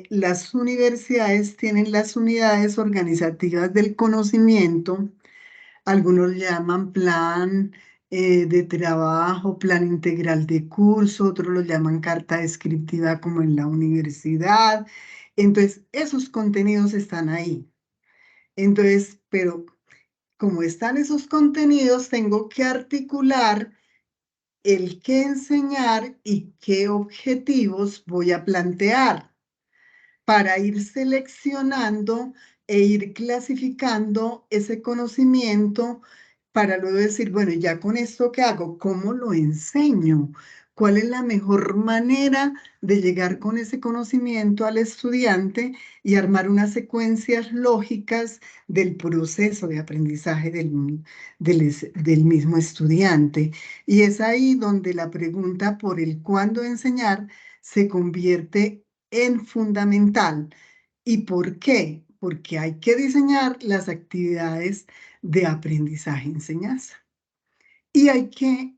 las universidades tienen las unidades organizativas del conocimiento, algunos llaman plan de trabajo, plan integral de curso, otros lo llaman carta descriptiva como en la universidad. Entonces, esos contenidos están ahí. Entonces, pero como están esos contenidos, tengo que articular el qué enseñar y qué objetivos voy a plantear para ir seleccionando e ir clasificando ese conocimiento para luego decir, bueno, ya con esto que hago, ¿cómo lo enseño? ¿Cuál es la mejor manera de llegar con ese conocimiento al estudiante y armar unas secuencias lógicas del proceso de aprendizaje del mismo estudiante? Y es ahí donde la pregunta por el cuándo enseñar se convierte en fundamental. ¿Y por qué? Porque hay que diseñar las actividades de aprendizaje-enseñanza. Y hay que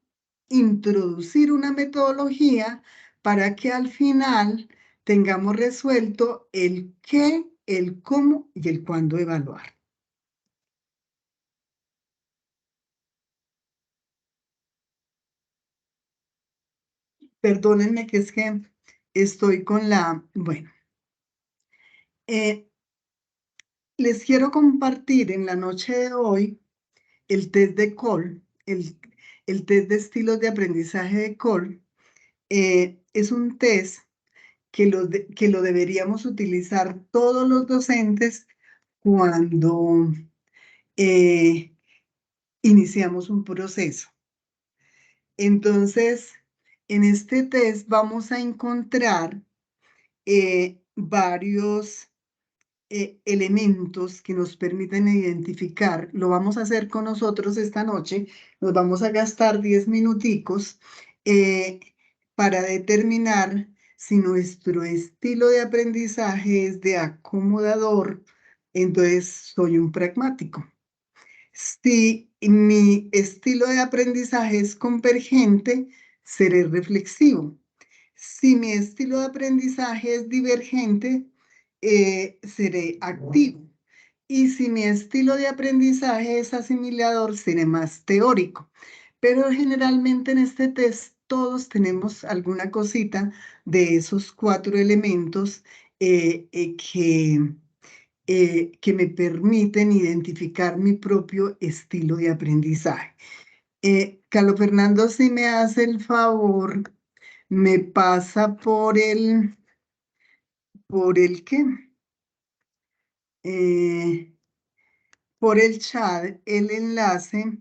introducir una metodología para que al final tengamos resuelto el qué, el cómo y el cuándo evaluar. Perdónenme que es que estoy con la... Bueno, les quiero compartir en la noche de hoy el test de Cole, el test de estilos de aprendizaje de Cole. Es un test que lo deberíamos utilizar todos los docentes cuando iniciamos un proceso. Entonces, en este test vamos a encontrar varios elementos que nos permiten identificar. Lo vamos a hacer con nosotros esta noche. Nos vamos a gastar 10 minuticos eh, para determinar si nuestro estilo de aprendizaje es de acomodador, entonces soy un pragmático. Si mi estilo de aprendizaje es convergente, seré reflexivo. Si mi estilo de aprendizaje es divergente, seré activo. Y si mi estilo de aprendizaje es asimilador, seré más teórico. Pero generalmente en este test todos tenemos alguna cosita de esos 4 elementos que me permiten identificar mi propio estilo de aprendizaje. Carlos Fernando, si me hace el favor, me pasa ¿por el qué? Por el chat el enlace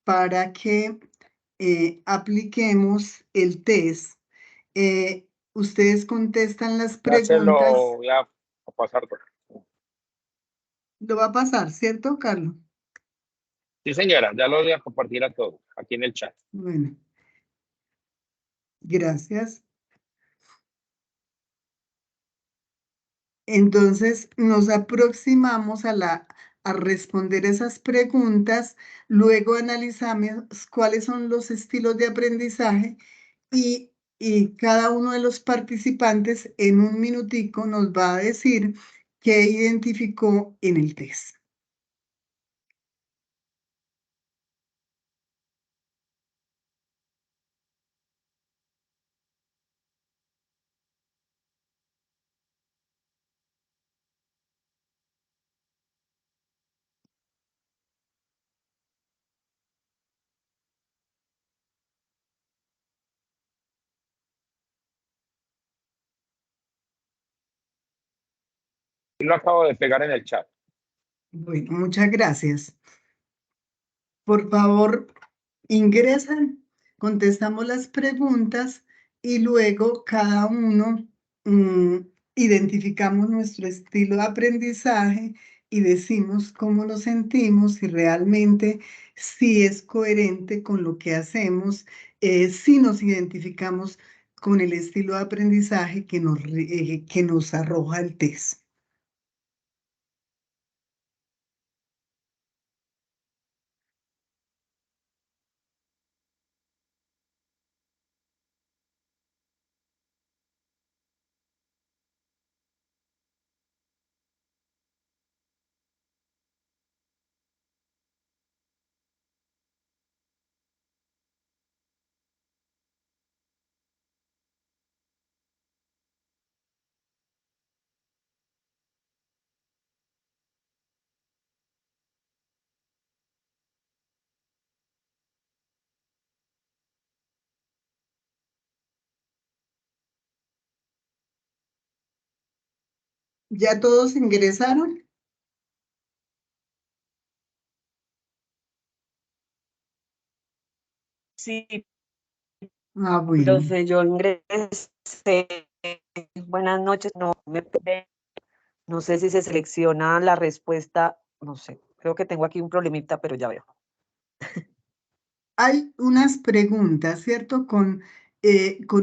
para que apliquemos el test. Ustedes contestan las Ya se preguntas. lo voy a pasar. Lo va a pasar, ¿cierto, Carlos? Sí, señora, ya lo voy a compartir a todos aquí en el chat. Bueno, gracias. Entonces nos aproximamos a responder esas preguntas, luego analizamos cuáles son los estilos de aprendizaje y cada uno de los participantes en un minutico nos va a decir qué identificó en el test. Y lo acabo de pegar en el chat. Bueno, muchas gracias. Por favor, ingresan, contestamos las preguntas y luego cada uno identificamos nuestro estilo de aprendizaje y decimos cómo nos sentimos y realmente si es coherente con lo que hacemos, si nos identificamos con el estilo de aprendizaje que nos arroja el test. ¿Ya todos ingresaron? Sí, Ah, bueno. profe, yo ingresé. Buenas noches, no sé si se selecciona la respuesta, no sé, creo que tengo aquí un problemita, pero ya veo. Hay unas preguntas, ¿cierto? Con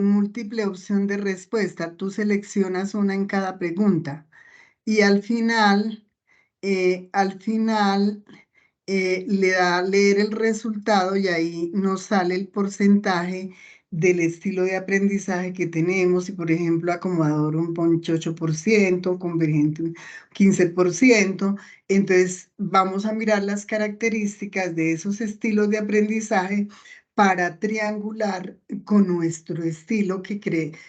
múltiple opción de respuesta. Tú seleccionas una en cada pregunta y al final le da a leer el resultado y ahí nos sale el porcentaje del estilo de aprendizaje que tenemos. Y por ejemplo, acomodador un 28%, convergente un 15%. Entonces, vamos a mirar las características de esos estilos de aprendizaje para triangular con nuestro estilo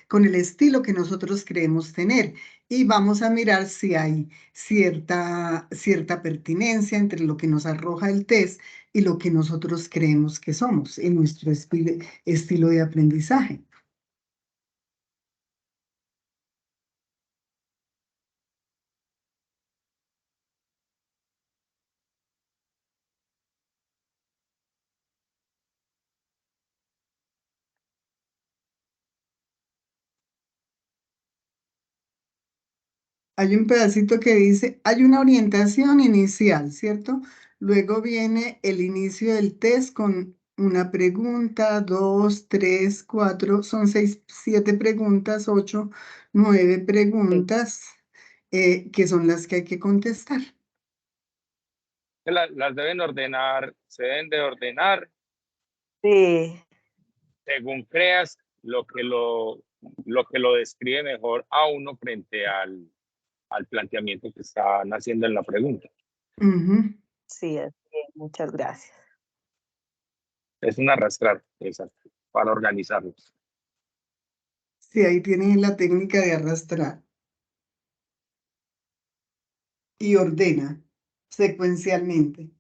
con el estilo que nosotros creemos tener. Y vamos a mirar si hay cierta pertinencia entre lo que nos arroja el test y lo que nosotros creemos que somos en nuestro estilo de aprendizaje. Hay un pedacito que dice, hay una orientación inicial, ¿cierto? Luego viene el inicio del test con una pregunta, dos, tres, cuatro, son seis, siete preguntas, ocho, nueve preguntas, que son las que hay que contestar. Las deben ordenar, se deben de ordenar Sí, según creas lo que lo describe mejor a uno frente al planteamiento que están haciendo en la pregunta. Ujú. sí, así es, muchas gracias. Es un arrastrar, exacto, para organizarlos. Sí, ahí tienen la técnica de arrastrar y ordena secuencialmente.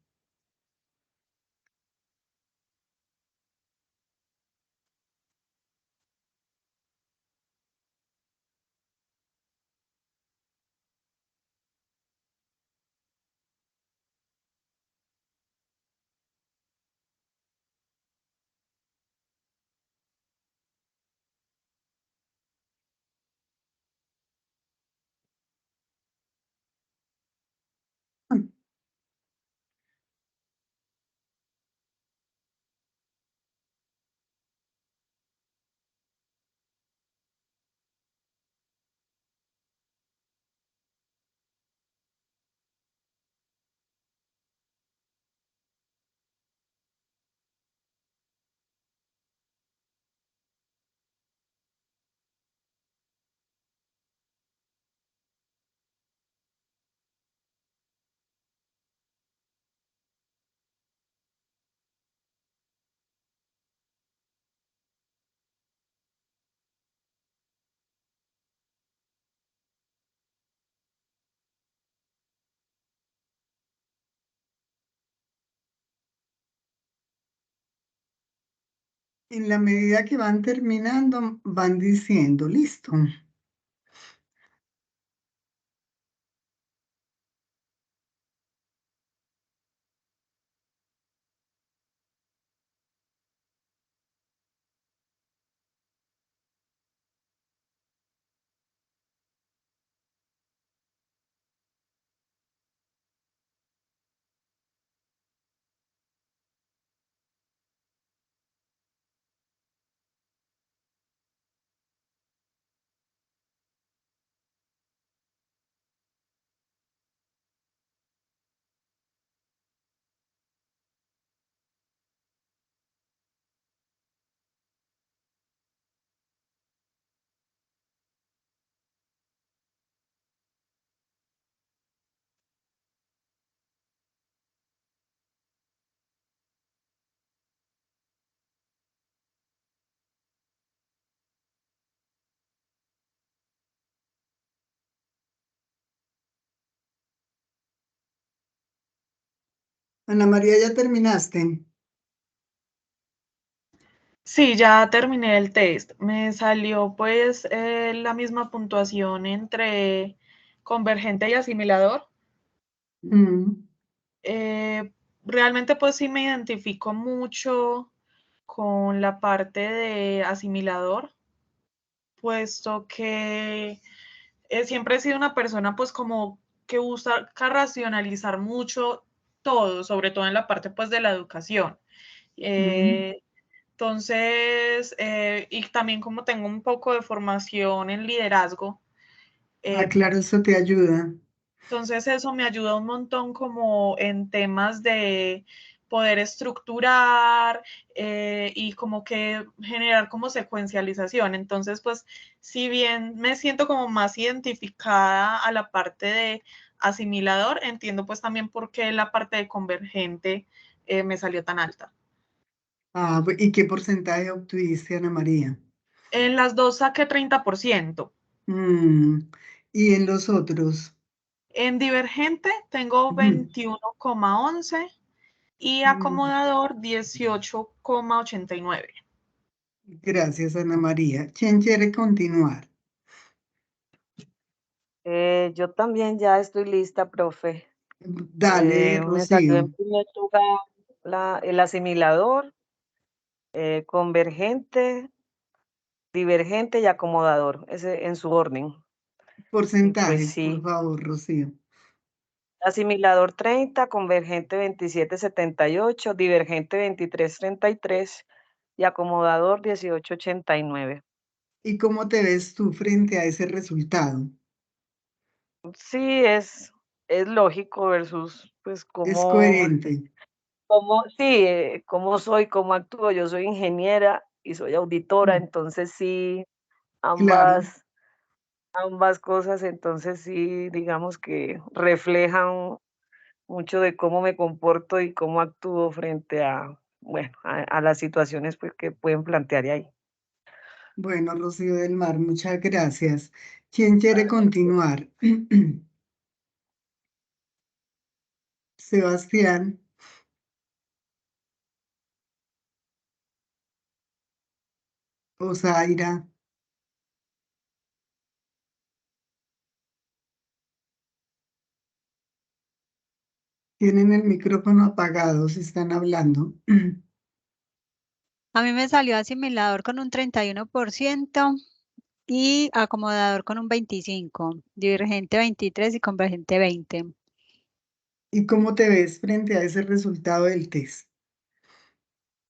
En la medida que van terminando, van diciendo, listo. Ana María, ¿ya terminaste? Sí, ya terminé el test. Me salió pues la misma puntuación entre convergente y asimilador. Realmente pues sí me identifico mucho con la parte de asimilador, puesto que siempre he sido una persona pues como que busca racionalizar mucho todo, sobre todo en la parte pues de la educación. Entonces, y también como tengo un poco de formación en liderazgo. Claro, eso te ayuda. Entonces eso me ayuda un montón como en temas de poder estructurar y como que generar como secuencialización. Entonces, pues, si bien me siento como más identificada a la parte de asimilador, entiendo pues también por qué la parte de convergente me salió tan alta. ¿Y qué porcentaje obtuviste, Ana María? En las dos saqué 30%. ¿Y en los otros? En divergente tengo 21,11 y acomodador 18,89. Gracias, Ana María. ¿Quién quiere continuar? Yo también ya estoy lista, profe. Dale, Me salió en Rocío. primer lugar el asimilador, convergente, divergente y acomodador, ese en su orden. Y pues Porcentajes, por sí, favor, Rocío. asimilador 30, convergente 27,78, divergente 23,33 y acomodador 18,89. ¿Y cómo te ves tú frente a ese resultado? Sí, es lógico versus pues Es coherente. cómo soy, cómo actúo. Yo soy ingeniera y soy auditora, entonces sí, Claro. ambas cosas, entonces sí, digamos que reflejan mucho de cómo me comporto y cómo actúo frente a, bueno, a las situaciones pues, que pueden plantear ahí. Bueno, Rocío del Mar, muchas gracias. ¿Quién quiere continuar? Sebastián. O Zaira. Tienen el micrófono apagado si están hablando. A mí me salió asimilador con un 31% y acomodador con un 25%, divergente 23% y convergente 20%. ¿Y cómo te ves frente a ese resultado del test?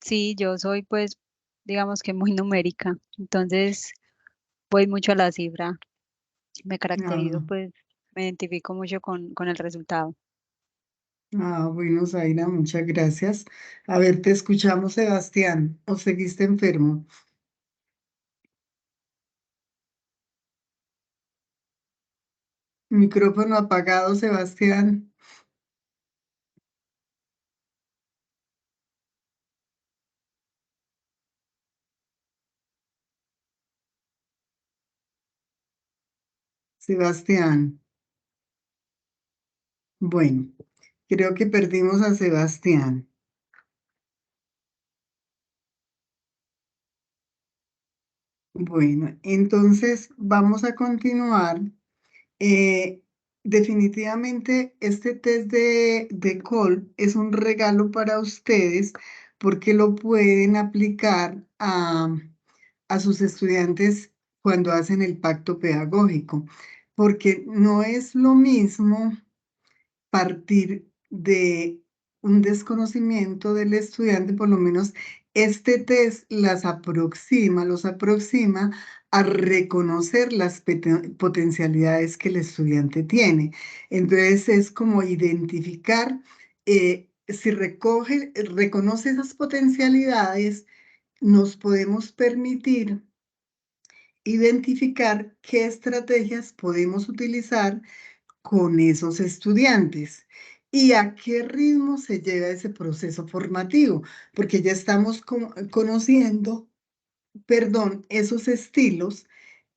Sí, yo soy pues, digamos que muy numérica, entonces voy mucho a la cifra. Me caracterizo, Ah, pues me identifico mucho con el resultado. Bueno, Zaira, muchas gracias. A ver, te escuchamos, Sebastián. ¿O seguiste enfermo? Micrófono apagado, Sebastián. Sebastián. Bueno, creo que perdimos a Sebastián. Bueno, entonces vamos a continuar. Eh, Definitivamente este test de COL es un regalo para ustedes porque lo pueden aplicar a sus estudiantes cuando hacen el pacto pedagógico, porque no es lo mismo partir de un desconocimiento del estudiante, por lo menos este test los aproxima a reconocer las potencialidades que el estudiante tiene. Entonces es como identificar, si reconoce esas potencialidades, nos podemos permitir identificar qué estrategias podemos utilizar con esos estudiantes y a qué ritmo se lleva ese proceso formativo, porque ya estamos conociendo, perdón, esos estilos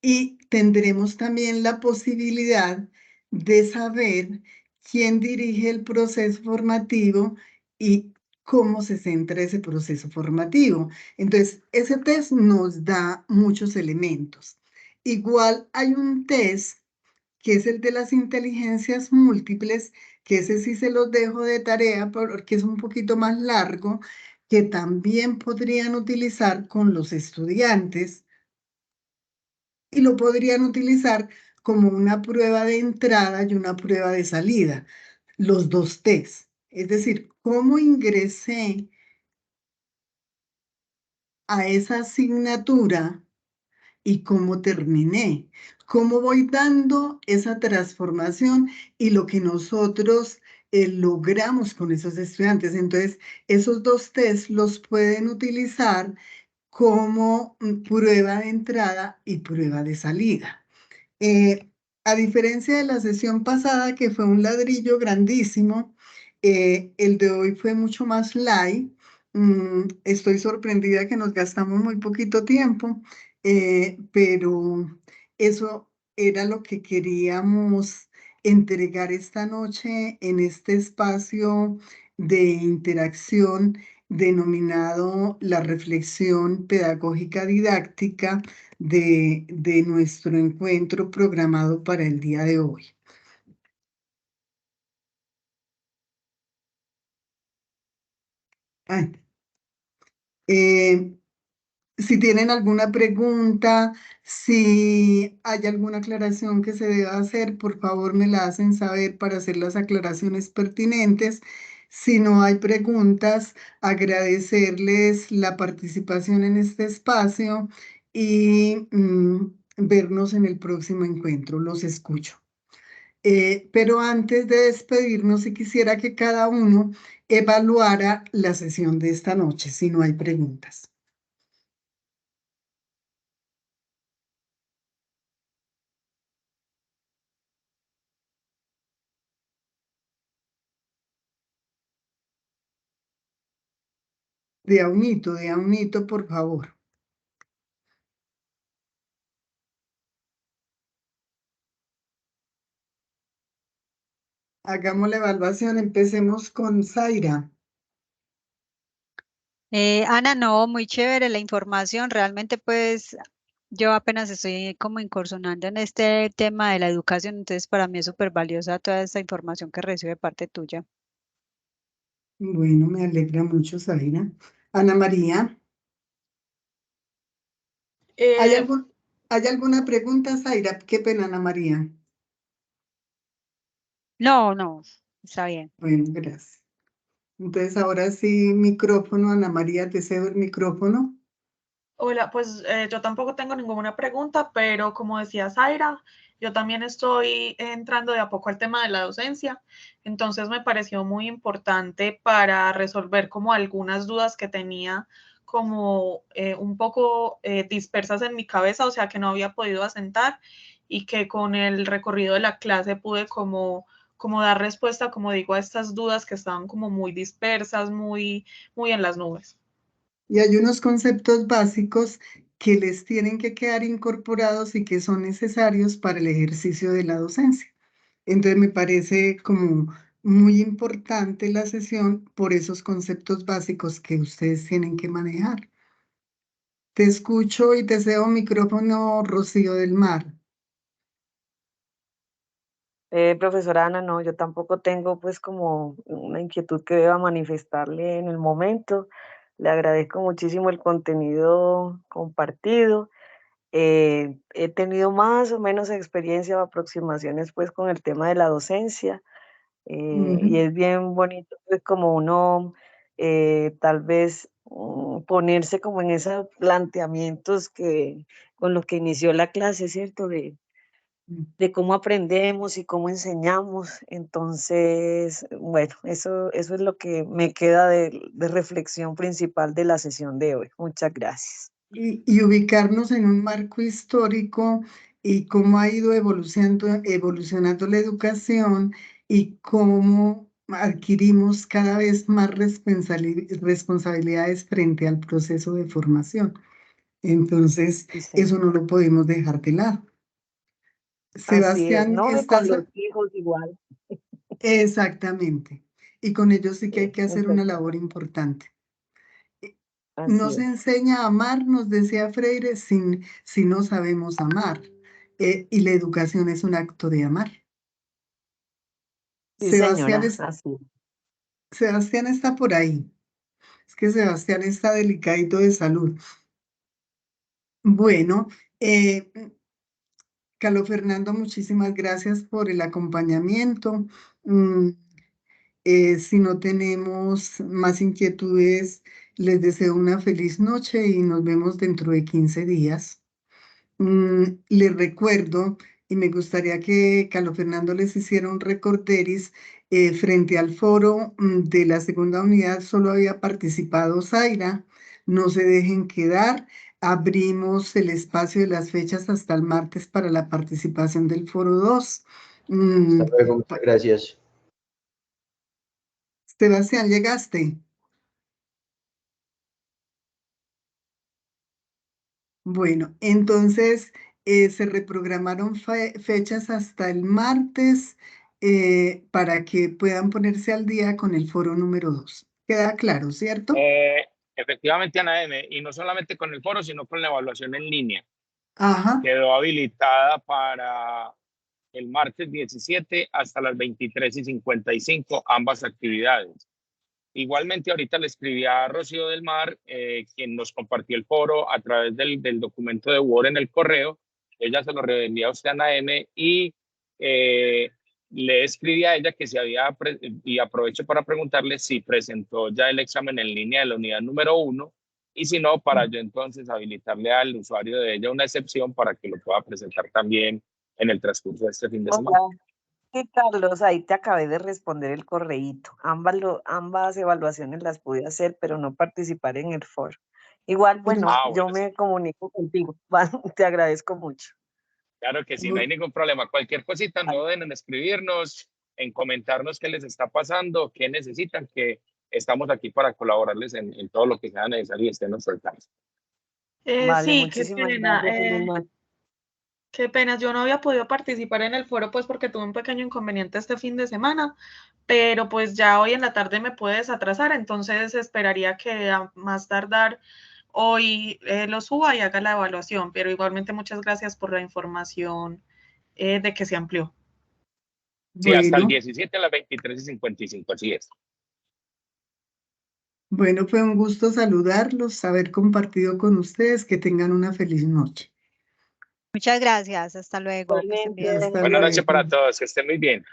y tendremos también la posibilidad de saber quién dirige el proceso formativo y cómo se centra ese proceso formativo. Entonces, ese test nos da muchos elementos. Igual hay un test que es el de las inteligencias múltiples, que ese sí se los dejo de tarea porque es un poquito más largo, que también podrían utilizar con los estudiantes y lo podrían utilizar como una prueba de entrada y una prueba de salida, los dos test. Es decir, cómo ingresé a esa asignatura y cómo terminé, cómo voy dando esa transformación y lo que nosotros logramos con esos estudiantes. Entonces, esos dos test los pueden utilizar como prueba de entrada y prueba de salida. A diferencia de la sesión pasada, que fue un ladrillo grandísimo, el de hoy fue mucho más light. Estoy sorprendida que nos gastamos muy poquito tiempo, pero eso era lo que queríamos entregar esta noche en este espacio de interacción denominado la reflexión pedagógica didáctica de nuestro encuentro programado para el día de hoy. Si tienen alguna pregunta, si hay alguna aclaración que se deba hacer, por favor me la hacen saber para hacer las aclaraciones pertinentes. Si no hay preguntas, agradecerles la participación en este espacio y vernos en el próximo encuentro. Los escucho. Pero antes de despedirnos, sí quisiera que cada uno evaluara la sesión de esta noche, si no hay preguntas. De a unito, por favor. Hagamos la evaluación, empecemos con Zaira. Ana, no, muy chévere la información. Realmente, pues, yo apenas estoy como incursionando en este tema de la educación, entonces para mí es súper valiosa toda esta información que recibo de parte tuya. Bueno, me alegra mucho, Zaira. Ana María, ¿hay alguna pregunta, Zaira? Qué pena, Ana María. No, está bien. Bueno, gracias. Entonces, ahora sí, micrófono, Ana María, te cedo el micrófono. Hola, pues yo tampoco tengo ninguna pregunta, pero como decía Zaira, yo también estoy entrando de a poco al tema de la docencia, entonces me pareció muy importante para resolver como algunas dudas que tenía como un poco dispersas en mi cabeza, o sea, que no había podido asentar y que con el recorrido de la clase pude como dar respuesta, como digo, a estas dudas que estaban como muy dispersas, muy en las nubes. Y hay unos conceptos básicos que les tienen que quedar incorporados y que son necesarios para el ejercicio de la docencia. Entonces me parece como muy importante la sesión por esos conceptos básicos que ustedes tienen que manejar. Te escucho y te cedo micrófono, Rocío del Mar. Profesora Ana, no, yo tampoco tengo pues como una inquietud que deba manifestarle en el momento. Le agradezco muchísimo el contenido compartido. He tenido más o menos experiencia o aproximaciones pues con el tema de la docencia y es bien bonito pues como uno tal vez ponerse como en esos planteamientos que con los que inició la clase, ¿cierto? De cómo aprendemos y cómo enseñamos. Entonces, bueno, eso es lo que me queda de reflexión principal de la sesión de hoy. Muchas gracias. Y ubicarnos en un marco histórico y cómo ha ido evolucionando la educación y cómo adquirimos cada vez más responsabilidades frente al proceso de formación. Entonces, Sí, sí. eso no lo podemos dejar de lado. Así es, Sebastián, ¿no? Y con ¿estás? los hijos igual. Exactamente. Y con ellos sí que hay que hacer Muchas una gracias. labor importante. Así Nos es. enseña a amar, nos decía Freire, si no sabemos amar. y la educación es un acto de amar. Sí, Sebastián, señora, así. Sebastián está por ahí. Es que Sebastián está delicadito de salud. Bueno, Carlos Fernando, muchísimas gracias por el acompañamiento. Si no tenemos más inquietudes, les deseo una feliz noche y nos vemos dentro de 15 días. Les recuerdo, y me gustaría que Carlos Fernando les hiciera un recorderis, frente al foro de la segunda unidad solo había participado Zaira. No se dejen quedar. Abrimos el espacio de las fechas hasta el martes para la participación del foro 2. Hasta luego, muchas gracias. Sebastián, ¿llegaste? Bueno, entonces se reprogramaron fechas hasta el martes para que puedan ponerse al día con el foro número 2. ¿Queda claro, cierto? Efectivamente, Ana M., y no solamente con el foro, sino con la evaluación en línea. Ajá. Quedó habilitada para el martes 17 hasta las 23:55, ambas actividades. Igualmente, ahorita le escribí a Rocío del Mar, quien nos compartió el foro a través del documento de Word en el correo. Ella se lo reenvía a usted, Ana M., y le escribí a ella que si había, y aprovecho para preguntarle si presentó ya el examen en línea de la unidad número 1, y si no, para yo entonces habilitarle al usuario de ella una excepción para que lo pueda presentar también en el transcurso de este fin de semana. Sí, Carlos, ahí te acabé de responder el correíto. Ambas evaluaciones las pude hacer, pero no participar en el foro. Igual, bueno, yo me comunico contigo. Te agradezco mucho. Claro que sí, no hay ningún problema. Cualquier cosita, no duden en escribirnos, en comentarnos qué les está pasando, qué necesitan, que estamos aquí para colaborarles en todo lo que sea necesario y esté en nuestro alcance. Vale, Sí, muchísimas gracias. Qué pena, yo no había podido participar en el foro pues porque tuve un pequeño inconveniente este fin de semana, pero pues ya hoy en la tarde me puedes atrasar, entonces esperaría que a más tardar hoy lo suba y haga la evaluación, pero igualmente muchas gracias por la información de que se amplió. Sí, hasta el 17 a las 23:55, así es. Bueno, fue un gusto saludarlos, haber compartido con ustedes, que tengan una feliz noche. Muchas gracias, hasta luego. Buenas noches para todos, que estén muy bien.